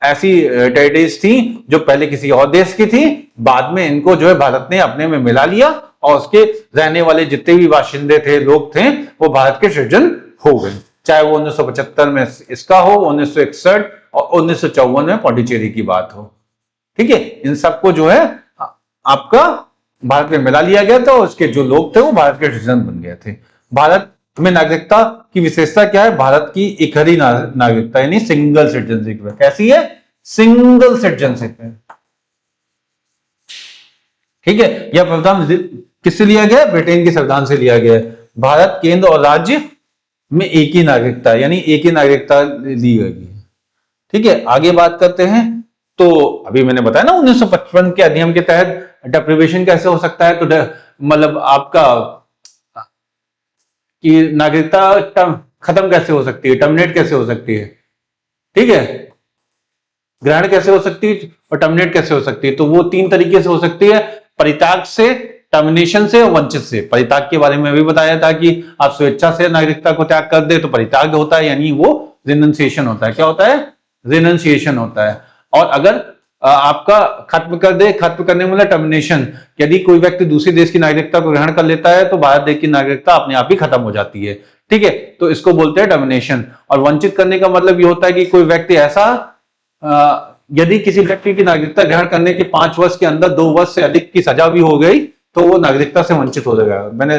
ऐसी टेरिटरीज थी जो पहले किसी और देश की थी, बाद में इनको जो है भारत ने अपने में मिला लिया, और उसके रहने वाले जितने भी बाशिंदे थे, लोग थे, वो भारत के सिटीजन हो गए। चाहे वो 1975 में इसका हो, 1961 और 1954 में पौंडीचेरी की बात हो, ठीक है। इन सबको जो है आपका भारत में मिला लिया गया था, उसके जो लोग थे वो भारत के सिटीजन बन गए थे। भारत में नागरिकता की विशेषता क्या है, भारत की इकहरी नागरिकता यानी सिंगल सिटीजनशिप है। कैसी है, सिंगल सिटीजनशिप है, ठीक है। यह प्रावधान किससे लिया गया, ब्रिटेन के संविधान से लिया गया है। भारत, केंद्र और राज्य में एक ही नागरिकता यानी एक ही नागरिकता ली गई है, ठीक है। आगे बात करते हैं तो अभी मैंने बताया ना 1955 के अधिनियम के तहत डेप्रिवेशन कैसे हो सकता है, तो मतलब आपका कि नागरिकता खत्म कैसे हो सकती है, टर्मिनेट कैसे हो सकती है, ठीक है। ग्रहण कैसे हो सकती है और टर्मिनेट कैसे हो सकती है, तो वो 3 तरीके से हो सकती है, परित्याग से, टर्मिनेशन से और वंचित से। परित्याग के बारे में भी बताया था कि आप स्वेच्छा से नागरिकता को त्याग कर दे तो परित्याग होता है, यानी वो रिनंसिएशन होता है। क्या होता है, रिनंसिएशन होता है। और अगर आपका खत्म कर दे, खत्म करने मतलब टर्मिनेशन, यदि कोई व्यक्ति दूसरे देश की नागरिकता को ग्रहण कर लेता है तो भारत देश की नागरिकता अपने आप ही खत्म हो जाती है, ठीक है। तो इसको बोलते हैं टर्मिनेशन। और वंचित करने का मतलब ये होता है कि कोई व्यक्ति ऐसा, यदि किसी व्यक्ति की नागरिकता ग्रहण करने के 5 वर्ष के अंदर 2 वर्ष से अधिक की सजा भी हो गई तो वो नागरिकता से वंचित हो जाएगा। मैंने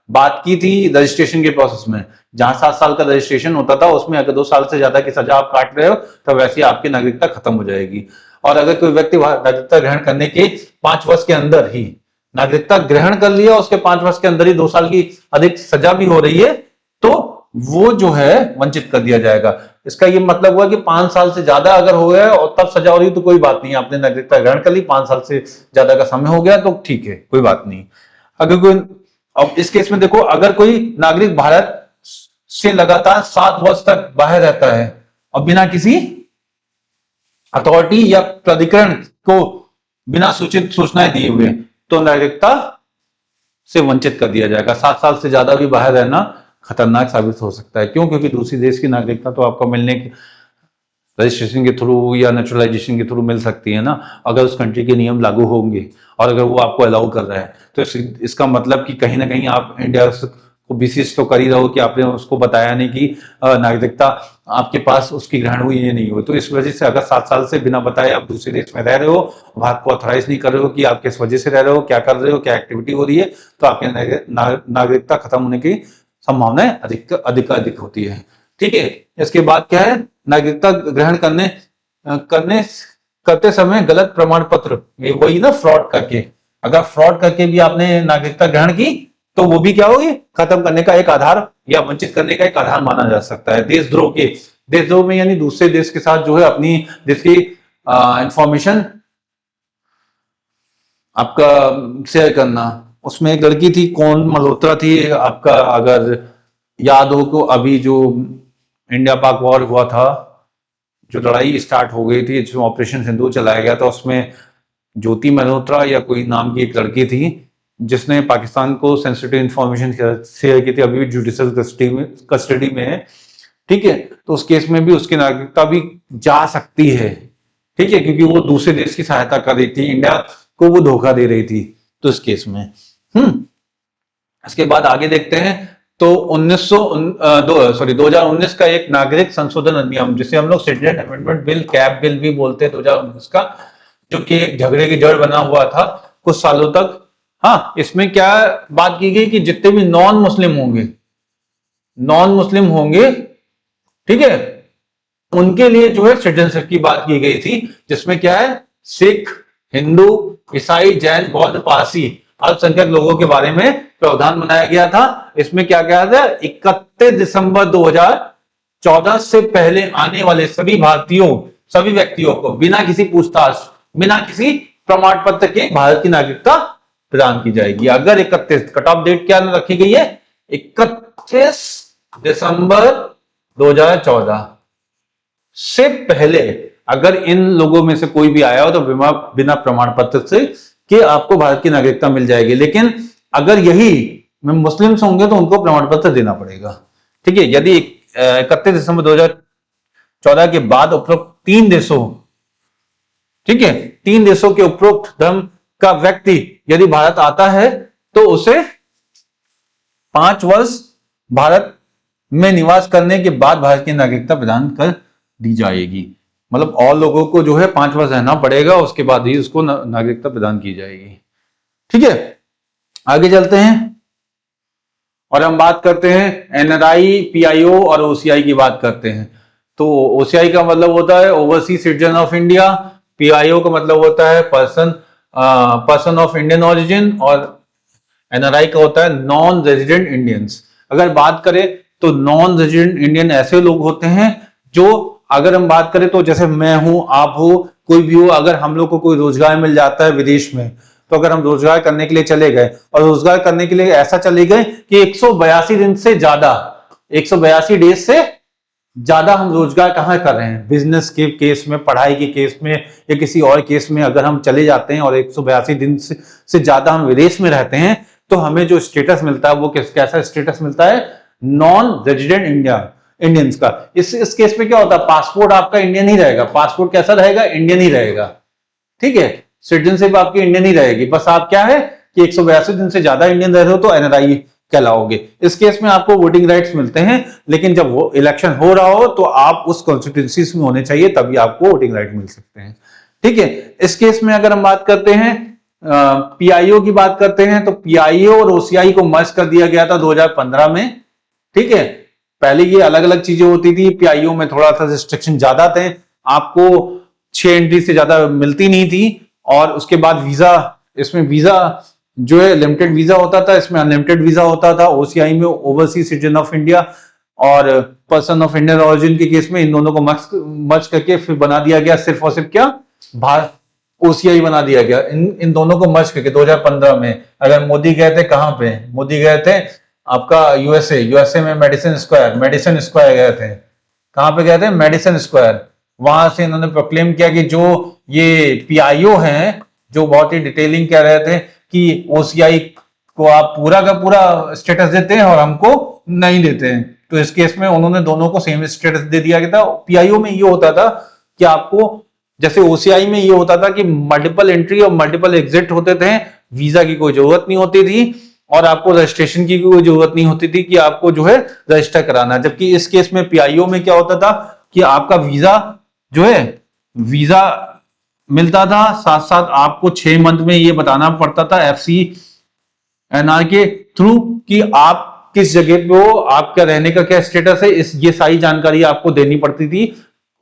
बात की थी रजिस्ट्रेशन के प्रोसेस में, जहां 7 साल का रजिस्ट्रेशन होता था, उसमें अगर 2 साल से ज्यादा की सजा आप काट रहे हो तो वैसे आपकी नागरिकता खत्म हो जाएगी। और अगर कोई व्यक्ति नागरिकता ग्रहण करने के 5 वर्ष के अंदर ही नागरिकता ग्रहण कर लिया, उसके 5 वर्ष के अंदर ही 2 साल की अधिक सजा भी हो रही है, तो वो जो है वंचित कर दिया जाएगा। इसका ये मतलब हुआ कि 5 साल से ज्यादा अगर हो गया और तब सजा हो रही तो कोई बात नहीं, आपने नागरिकता ग्रहण कर ली, 5 साल से ज्यादा का समय हो गया तो ठीक है, कोई बात नहीं। अगर कोई, अब इस केस में देखो, अगर कोई नागरिक भारत से लगातार 7 वर्ष तक बाहर रहता है और बिना किसी अथॉरिटी या प्राधिकरण को बिना सूचित सूचनाएं दिए हुए, तो नागरिकता से वंचित कर दिया जाएगा। 7 साल से ज्यादा भी बाहर रहना खतरनाक साबित हो सकता है। क्यों? क्योंकि दूसरी देश की नागरिकता तो आपको मिलने की रजिस्ट्रेशन के थ्रू या नेचुरलाइजेशन के थ्रू मिल सकती है ना, अगर उस कंट्री के नियम लागू होंगे और अगर वो आपको अलाउ कर रहा है। तो इसका मतलब कि कहीं ना कहीं आप इंडिया को विशिष्ट तो कर ही रहो कि आपने उसको बताया नहीं कि नागरिकता आपके पास उसकी ग्रहण हुई या नहीं हुई। तो इस वजह से अगर 7 साल से बिना बताए आप दूसरे देश में रह रहे हो, भारत को ऑथराइज नहीं कर रहे हो कि आप किस वजह से रह रहे हो, क्या कर रहे हो, क्या एक्टिविटी हो रही है, तो आपकी नागरिकता खत्म होने की संभावनाएं अधिक होती है। ठीक है। इसके बाद क्या है, नागरिकता ग्रहण करते समय गलत प्रमाण पत्र, वही ना फ्रॉड करके, अगर फ्रॉड करके भी आपने नागरिकता ग्रहण की तो वो भी क्या होगी, खत्म करने का एक आधार या वंचित करने का एक आधार माना जा सकता है। देशद्रोह में यानी दूसरे देश के साथ जो है अपनी देश की इंफॉर्मेशन आपका शेयर करना। उसमें एक लड़की थी, कौन मल्होत्रा थी आपका, अगर याद हो तो, अभी जो इंडिया पाक वॉर हुआ था, जो लड़ाई स्टार्ट हो गई थी, जो ऑपरेशन सिंदूर चलाया गया था, उसमें ज्योति मल्होत्रा या कोई नाम की एक लड़की थी जिसने पाकिस्तान को सेंसिटिव इंफॉर्मेशन शेयर की थी, अभी भी जुडिशियल कस्टडी में है। ठीक है। तो उस केस में भी उसकी नागरिकता भी जा सकती है। ठीक है, क्योंकि वो दूसरे देश की सहायता कर रही थी, इंडिया को वो धोखा दे रही थी, तो इस केस में इसके बाद आगे देखते हैं। तो 2019 का एक नागरिक संशोधन अधिनियम, जिसे हम लोग citizen amendment bill, cab bill भी बोलते हैं, 2019 का, जो कि एक झगड़े की जड़ बना हुआ था कुछ सालों तक। हाँ, इसमें क्या बात की गई कि जितने भी नॉन मुस्लिम होंगे, ठीक है, उनके लिए जो है सिटीजनशिप की बात की गई थी, जिसमें क्या है, सिख, हिंदू, ईसाई, जैन, बौद्ध, पारसी अल्पसंख्यक लोगों के बारे में प्रावधान बनाया गया था। इसमें क्या कहा था, 31 दिसंबर 2014 से पहले आने वाले सभी व्यक्तियों को बिना किसी पूछताछ, बिना किसी प्रमाण पत्र के भारत की नागरिकता प्रदान की जाएगी। अगर 31, कट ऑफ डेट क्या रखी गई है, 31 दिसंबर 2014 से पहले अगर इन लोगों में से कोई भी आया हो तो बिना प्रमाण पत्र से कि आपको भारत की नागरिकता मिल जाएगी। लेकिन अगर यही में मुस्लिम्स होंगे तो उनको प्रमाण पत्र देना पड़ेगा। ठीक है। यदि 31 दिसंबर 2014 के बाद उपरोक्त 3 देशों, ठीक है, 3 देशों के उपरोक्त धर्म का व्यक्ति यदि भारत आता है तो उसे 5 वर्ष भारत में निवास करने के बाद भारत की नागरिकता प्रदान कर दी जाएगी। मतलब और लोगों को जो है 5 वर्ष रहना पड़ेगा, उसके बाद ही उसको नागरिकता प्रदान की जाएगी। ठीक है। आगे चलते हैं और हम बात करते हैं एनआरआई, पीआईओ और ओसीआई की बात करते हैं। तो ओसीआई का मतलब होता है overseas citizen of India, PIO का मतलब होता है पर्सन ऑफ इंडियन ओरिजिन, और एनआरआई का होता है नॉन रेजिडेंट इंडियंस। अगर बात करें तो नॉन रेजिडेंट इंडियन ऐसे लोग होते हैं जो, अगर हम बात करें तो जैसे मैं हूं, आप हो, कोई भी हो, अगर हम लोग को कोई रोजगार मिल जाता है विदेश में, तो अगर हम रोजगार करने के लिए चले गए और रोजगार करने के लिए ऐसा चले गए कि 182 दिन से ज्यादा, 182 डेज से ज्यादा हम रोजगार कहां कर रहे हैं, बिजनेस के केस में, पढ़ाई के केस में या किसी और केस में, अगर हम चले जाते हैं और 182 दिन से ज्यादा हम विदेश में रहते हैं, तो हमें जो स्टेटस मिलता है वो कैसा स्टेटस मिलता है, नॉन रेजिडेंट इंडियंस का। इस केस में क्या होता है, पासपोर्ट आपका इंडियन ही रहेगा। पासपोर्ट कैसा रहेगा, इंडियन ही रहेगा। ठीक है। सिटीजनशिप आपकी इंडियन ही रहेगी, बस आप क्या है कि 182 दिन से ज्यादा इंडियन रह रहे हो तो एनआरआई कहलाओगे। इस केस में आपको वोटिंग राइट्स मिलते हैं, लेकिन जब वो इलेक्शन हो रहा हो तो आप उस कॉन्स्टिट्यूंसी में होने चाहिए, तभी आपको वोटिंग राइट मिल सकते हैं। ठीक है। इस केस में अगर हम बात करते हैं, पीआईओ की बात करते हैं, तो पीआईओ और ओसीआई को मर्ज कर दिया गया था 2015 में। ठीक है। पहले ये अलग अलग चीजें होती थी, पीआईओ में थोड़ा सा रिस्ट्रिक्शन ज्यादा थे, आपको 6 एंट्री से ज्यादा मिलती नहीं थी, और उसके बाद वीजा, इसमें वीजा जो है लिमिटेड वीजा होता था, इसमें अनलिमिटेड वीजा होता था। ओसीआई में ओवरसीज सिटीजन ऑफ इंडिया और पर्सन ऑफ इंडियन ओरिजिन के केस में इन दोनों को मर्ज करके फिर बना दिया गया, सिर्फ और सिर्फ क्या, भारत ओसीआई बना दिया गया, इन दोनों को मर्ज करके 2015 में। अगर मोदी गए थे कहां पे, मोदी गए थे आपका यूएसए में मेडिसन स्क्वायर गए थे। कहां पे गए थे, मेडिसन स्क्वायर। वहां से इन्होंने प्रोक्लेम किया कि जो ये पीआईओ हैं, जो बहुत ही डिटेलिंग कह रहे थे कि ओसीआई को आप पूरा का पूरा स्टेटस देते हैं और हमको नहीं देते हैं। तो इस केस में उन्होंने दोनों को सेम स्टेटस दे दिया गया था। पीआईओ में ये होता था कि आपको, जैसे ओसीआई में ये होता था कि मल्टीपल एंट्री और मल्टीपल एग्जिट होते थे, वीजा की कोई जरूरत नहीं होती थी और आपको रजिस्ट्रेशन की कोई जरूरत नहीं होती थी कि आपको जो है रजिस्टर कराना। जबकि इस केस में पीआईओ में क्या होता था कि आपका वीजा जो है, वीजा मिलता था, साथ साथ आपको 6 मंथ में ये बताना पड़ता था एफसीएनआर के थ्रू कि आप किस जगह पे हो, आपका रहने का क्या स्टेटस है, ये सारी जानकारी आपको देनी पड़ती थी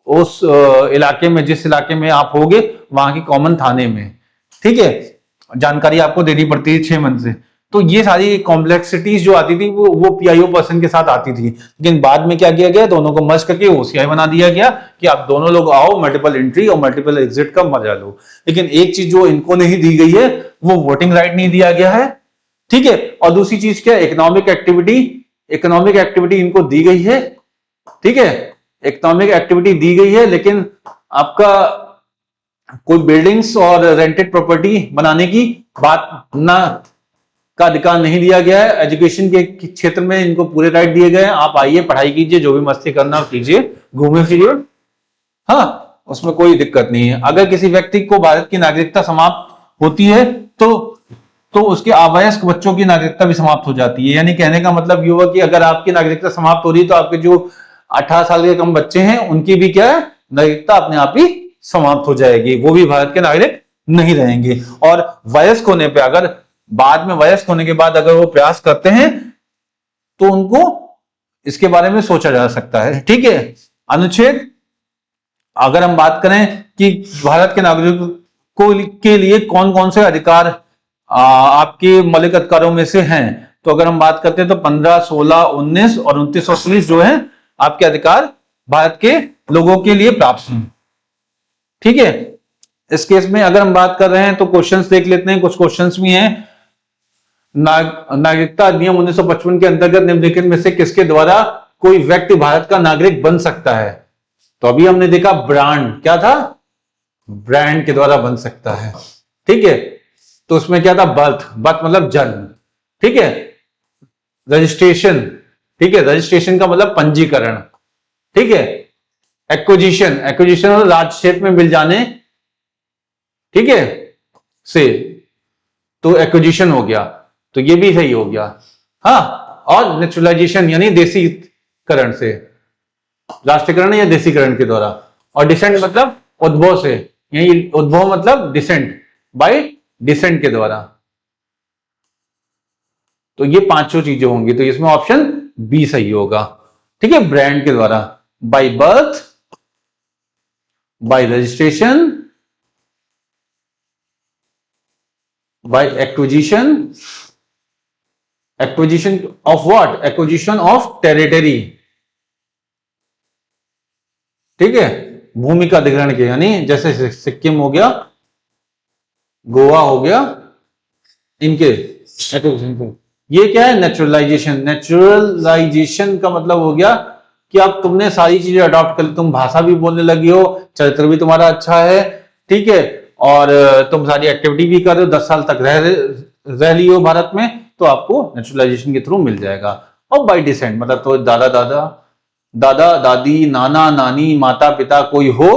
उस इलाके में, जिस इलाके में आप होगे वहां की कॉमन थाने में। ठीक है, जानकारी आपको देनी पड़ती थी 6 मंथ से। तो ये सारी कॉम्प्लेक्सिटीज जो आती थी वो पीआईओ पर्सन के साथ आती थी। लेकिन बाद में क्या किया गया, दोनों को मर्ज करके ओसीआई बना दिया गया कि आप दोनों लोग आओ, मल्टीपल एंट्री और मल्टीपल एग्जिट का मजा लो। लेकिन एक चीज जो इनको नहीं दी गई है वो वोटिंग राइट नहीं दिया गया है। ठीक है, और दूसरी चीज क्या, इकोनॉमिक एक्टिविटी, इकोनॉमिक एक्टिविटी इनको दी गई है। ठीक है, इकोनॉमिक एक्टिविटी दी गई है, लेकिन आपका कोई बिल्डिंग्स और रेंटेड प्रॉपर्टी बनाने की बात ना का अधिकार नहीं दिया गया है। एजुकेशन के क्षेत्र में इनको पूरे राइट दिए गए हैं, आप आइए पढ़ाई कीजिए, जो भी मस्ती करना कीजिए, घूमे फिरिए, हाँ उसमें कोई दिक्कत नहीं है। अगर किसी व्यक्ति को भारत की नागरिकता समाप्त होती है तो उसके अवयस्क बच्चों की नागरिकता भी समाप्त हो जाती है। यानी कहने का मतलब ये हुआ कि अगर आपकी नागरिकता समाप्त हो रही है तो आपके जो 18 साल के कम बच्चे हैं उनकी भी क्या है, नागरिकता अपने आप ही समाप्त हो जाएगी, वो भी भारत के नागरिक नहीं रहेंगे। और वयस्क होने पे, अगर बाद में वयस्क होने के बाद अगर वो प्रयास करते हैं तो उनको इसके बारे में सोचा जा सकता है। ठीक है, अनुच्छेद, अगर हम बात करें कि भारत के नागरिकों के लिए कौन कौन से अधिकार आपके मौलिक अधिकारों में से हैं, तो अगर हम बात करते हैं तो 15, 16, 19 और 29 और 30 जो है आपके अधिकार भारत के लोगों के लिए प्राप्त हैं। ठीक है, इस केस में अगर हम बात कर रहे हैं तो क्वेश्चंस देख लेते हैं, कुछ क्वेश्चंस भी हैं। नागरिकता अधिनियम 1955 के अंतर्गत निम्नलिखित में से किसके द्वारा कोई व्यक्ति भारत का नागरिक बन सकता है? तो अभी हमने देखा ब्रांड, क्या था, ब्रांड के द्वारा बन सकता है। ठीक है, तो उसमें क्या था, बर्थ, बर्थ मतलब जन्म। ठीक है, रजिस्ट्रेशन, ठीक है, रजिस्ट्रेशन का मतलब पंजीकरण। ठीक है, एक्विजिशन, एक्विजिशन मतलब राज्य क्षेत्र में मिल जाने, ठीक है, से, तो एक्विजिशन हो गया, तो ये भी सही हो गया। हाँ, और नेचुरलाइजेशन यानी देसीकरण से, राष्ट्रीयकरण या देसीकरण के द्वारा। और डिसेंट मतलब उद्भव से, यही उद्भव मतलब डिसेंट, बाय डिसेंट के द्वारा। तो ये पांचों चीजें होंगी, तो इसमें ऑप्शन बी सही होगा। ठीक है, ब्रांड के द्वारा, by birth, by registration, by acquisition, acquisition of what, acquisition of territory. ठीक है, भूमि का अधिग्रहण के, यानी जैसे सिक्किम हो गया, गोवा हो गया, इनके ये क्या है, नेचुरलाइजेशन। नेचुरलाइजेशन का मतलब हो गया कि अब तुमने सारी चीजें अडॉप्ट कर ली, तुम भाषा भी बोलने लगी हो, चरित्र भी तुम्हारा अच्छा है, ठीक है, और तुम सारी एक्टिविटी भी कर रहे हो, 10 साल तक रह ली हो भारत में, तो आपको नेचुरलाइजेशन के थ्रू मिल जाएगा। और बाय डिसेंट मतलब तो दादा दादी, नाना नानी, माता पिता कोई हो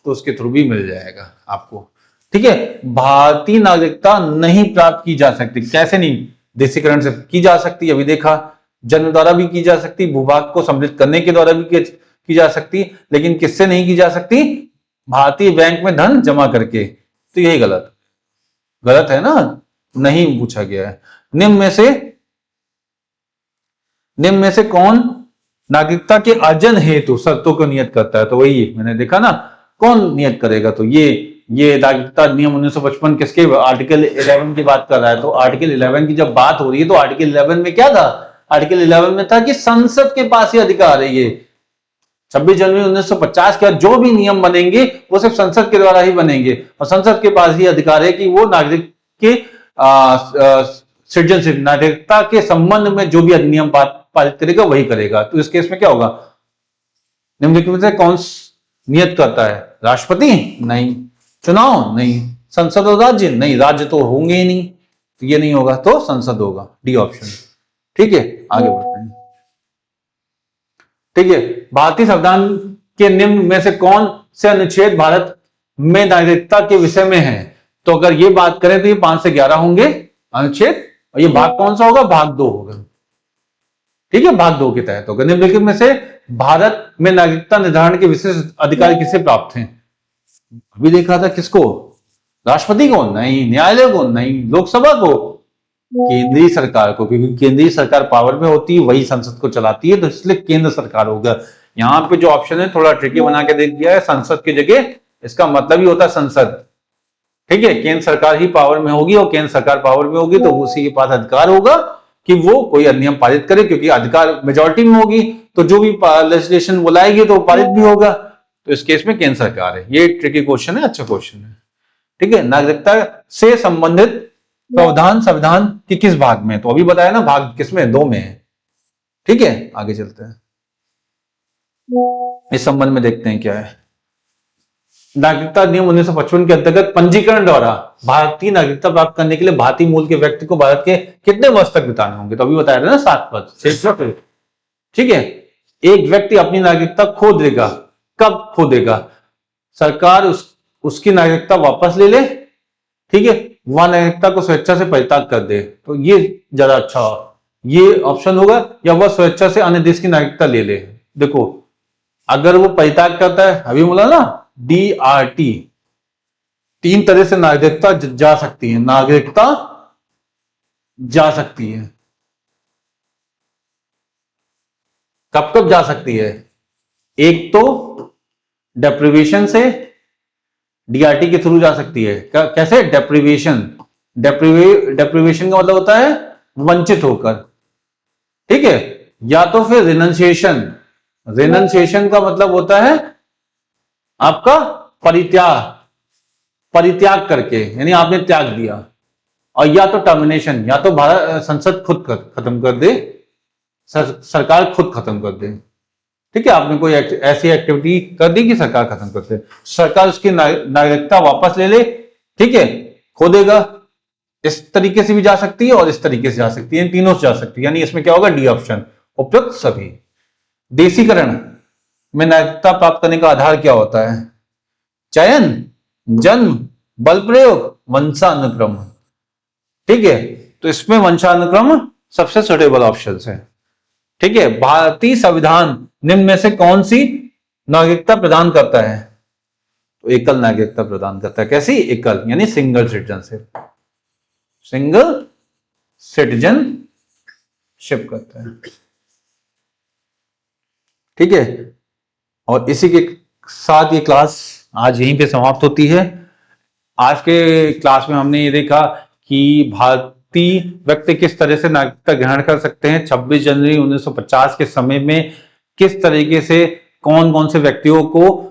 तो उसके थ्रू भी मिल जाएगा आपको। ठीक है, भारतीय नागरिकता नहीं प्राप्त की जा सकती, कैसे नहीं, देसीकरण से की जा सकती, अभी देखा, जन्म द्वारा भी की जा सकती, भूभाग को सम्मिलित करने के द्वारा भी की जा सकती, लेकिन किससे नहीं की जा सकती, भारतीय बैंक में धन जमा करके। तो यही गलत है ना, नहीं पूछा गया है। निम्न में से कौन नागरिकता के अर्जन हेतु शर्तों को नियत करता है? तो वही मैंने देखा ना, कौन नियत करेगा, तो ये नागरिकता नियम 1955 किसके, आर्टिकल 11 की बात कर रहा है। तो आर्टिकल 11 की जब बात हो रही है तो आर्टिकल 11 में क्या था, आर्टिकल 11 में था कि संसद के पास ही अधिकार है, ये 26 जनवरी 1950 के जो भी नियम बनेंगे वो सिर्फ संसद के द्वारा ही बनेंगे, और संसद के पास ही अधिकार है कि वो नागरिक के सिटीजनशिप, नागरिकता के संबंध में जो भी अधिनियम पारित करेगा वही करेगा। तो इस केस में क्या होगा, निम्नलिखित में से कौन नियत करता है, राष्ट्रपति नहीं, चुनाव नहीं, संसद और राज्य नहीं, राज्य तो होंगे ही नहीं, तो ये नहीं होगा, तो संसद होगा, डी ऑप्शन। ठीक है, आगे बढ़ते हैं। ठीक है, भारतीय संविधान के निम्न में से कौन से अनुच्छेद भारत में नागरिकता के विषय में है? तो अगर ये बात करें तो ये 5 से 11 होंगे अनुच्छेद, और ये भाग कौन सा होगा? भाग 2 होगा। ठीक है, भाग 2 के तहत होगा। निम्नलिखित में से भारत में नागरिकता निर्धारण के विशेष अधिकार किसे प्राप्त हैं? अभी देख रहा था, किसको? राष्ट्रपति को नहीं, न्यायालय को नहीं, लोकसभा को, केंद्रीय सरकार को, क्योंकि केंद्रीय सरकार पावर में होती है, वही संसद को चलाती है, तो इसलिए केंद्र सरकार होगा। यहाँ पे जो ऑप्शन है थोड़ा ट्रिकी बना के देख दिया है, संसद की जगह इसका मतलब ही होता है संसद। ठीक है, केंद्र सरकार ही पावर में होगी, और केंद्र सरकार पावर में होगी तो उसी के पास अधिकार होगा कि वो कोई अधिनियम पारित करे, क्योंकि अधिकार मेजोरिटी में होगी, तो जो भी लेजिस्लेशन बुलाएगी तो पारित भी होगा। तो इस केस में केंद्र सरकार है। ये ट्रिकी क्वेश्चन है, अच्छा क्वेश्चन है। ठीक है, नागरिकता से संबंधित प्रावधान संविधान के किस भाग में? तो अभी बताया ना, भाग किसमें? 2 में है। ठीक है, आगे चलते हैं, इस संबंध में देखते हैं क्या है। नागरिकता अधिनियम 1955 के अंतर्गत पंजीकरण द्वारा भारतीय नागरिकता प्राप्त करने के लिए भारतीय मूल के व्यक्ति को भारत के कितने वर्ष तक बिताने होंगे? तो अभी बताया था ना, 7 वर्ष। ठीक है, एक व्यक्ति अपनी नागरिकता खो देगा, कब खो देगा? सरकार उसकी नागरिकता वापस ले ले, ठीक है, वह नागरिकता को स्वेच्छा से परित्याग कर दे, तो ये ज्यादा अच्छा, ये ऑप्शन होगा, या वह स्वेच्छा से अन्य देश की नागरिकता ले ले। देखो, अगर वो परित्याग करता है, अभी बोला ना DRT, 3 तरह से नागरिकता जा सकती है, नागरिकता जा सकती है। कब कब जा सकती है? एक तो डेप्रिवेशन से, DRT के थ्रू जा सकती है। कैसे? डेप्रिवेशन का मतलब होता है वंचित होकर, ठीक है, या तो फिर रिनंसिएशन का मतलब होता है आपका परित्याग करके, यानी आपने त्याग दिया, और या तो टर्मिनेशन, या तो भारत संसद खुद खत्म कर दे, सरकार खुद खत्म कर दे। ठीक है, आपने कोई ऐसी एक्टिविटी कर दी कि सरकार खत्म कर दे, सरकार उसकी नागरिकता वापस ले ले, ठीक है, खो देगा। इस तरीके से भी जा सकती है और इस तरीके से जा सकती है, तीनों से जा सकती है, यानी इसमें क्या होगा? डी ऑप्शन, उपयुक्त सभी। देशीकरण में नागरिकता प्राप्त करने का आधार क्या होता है? चयन, जन्म, बल प्रयोग, वंशानुक्रम। ठीक है, तो इसमें वंशानुक्रम सबसे सुटेबल ऑप्शन है। ठीक है, भारतीय संविधान निम्न में से कौन सी नागरिकता प्रदान करता है? तो एकल नागरिकता प्रदान करता है। कैसी? एकल, यानी सिंगल सिटीजनशिप, सिंगल सिटीजनशिप करता है। ठीक है, और इसी के साथ ये क्लास आज यहीं पे समाप्त होती है। आज के क्लास में हमने ये देखा कि भारतीय व्यक्ति किस तरह से नागरिकता ग्रहण कर सकते हैं। 26 जनवरी 1950 के समय में किस तरीके से कौन कौन से व्यक्तियों को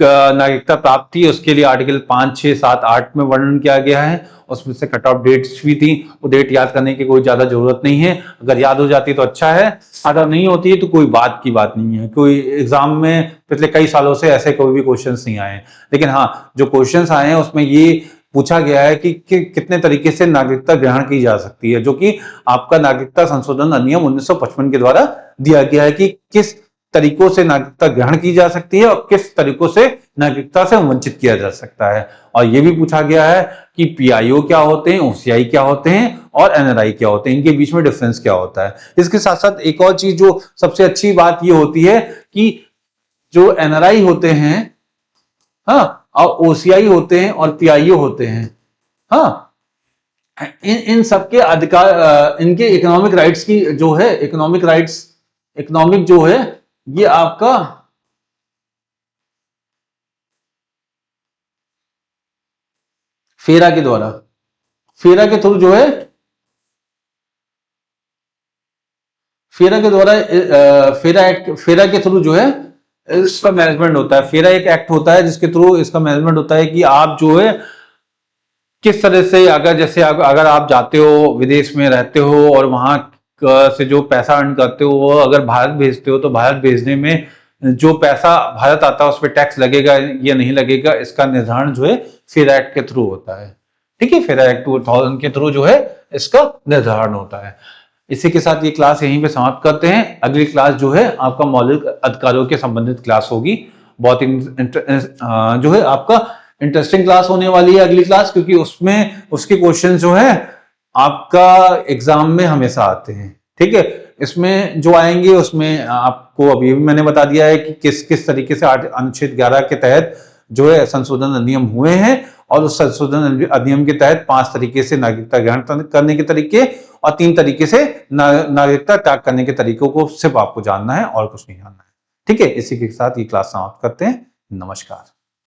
नागरिकता प्राप्त थी, उसके लिए आर्टिकल 5, 6, 7, 8 में वर्णन किया गया है। उसमें से कट ऑफ डेट्स भी थी, वो डेट याद करने की कोई ज्यादा जरूरत नहीं है, अगर याद हो जाती तो अच्छा है, अगर नहीं होती है तो कोई बात की बात नहीं है। कोई एग्जाम में पिछले कई सालों से ऐसे कोई भी क्वेश्चंस नहीं आए, लेकिन हाँ, जो क्वेश्चंस आए हैं उसमें ये पूछा गया है कि कितने तरीके से नागरिकता ग्रहण की जा सकती है, जो कि आपका नागरिकता संशोधन अधिनियम 1955 के द्वारा दिया गया है कि किस तरीकों से नागरिकता ग्रहण की जा सकती है और किस तरीकों से नागरिकता से वंचित किया जा सकता है। और यह भी पूछा गया है कि PIO क्या होते हैं, OCI क्या होते हैं और NRI क्या होते हैं, इनके बीच में डिफरेंस क्या होता है। इसके साथ साथ एक और चीज जो सबसे अच्छी बात ये होती है कि जो NRI होते हैं, हाँ, और OCI होते हैं और PIO होते हैं, हाँ, इन सबके अधिकार, इनके इकोनॉमिक राइट्स की जो है, इकोनॉमिक जो है, ये आपका फेरा के थ्रू जो है, फेरा के थ्रू जो है इसका मैनेजमेंट होता है। फेरा एक एक्ट होता है जिसके थ्रू इसका मैनेजमेंट होता है कि आप जो है किस तरह से, अगर आप जाते हो, विदेश में रहते हो और वहां से जो पैसा अर्न करते हो वो अगर भारत भेजते हो, तो भारत भेजने में जो पैसा भारत आता है उस पर टैक्स लगेगा या नहीं लगेगा, इसका निर्धारण जो है फेरा एक्ट के थ्रू होता है। ठीक है, फेरा एक्ट 2000 के थ्रू जो है इसका निर्धारण होता है। इसी के साथ ये क्लास यहीं पे समाप्त करते हैं। अगली क्लास जो है आपका मौलिक अधिकारों के संबंधित क्लास होगी। बहुत जो है आपका इंटरेस्टिंग क्लास होने वाली है अगली क्लास, क्योंकि उसमें उसके क्वेश्चन जो है आपका एग्जाम में हमेशा आते हैं। ठीक है, इसमें जो आएंगे उसमें आपको अभी भी मैंने बता दिया है कि किस किस तरीके से अनुच्छेद 11 के तहत जो है संशोधन अधिनियम हुए हैं, और उस संशोधन अधिनियम के तहत 5 तरीके से नागरिकता ग्रहण करने के तरीके और 3 तरीके से नागरिकता त्याग करने के तरीकों को सिर्फ आपको जानना है और कुछ नहीं जानना है। ठीक है, इसी के साथ ये क्लास समाप्त करते हैं। नमस्कार।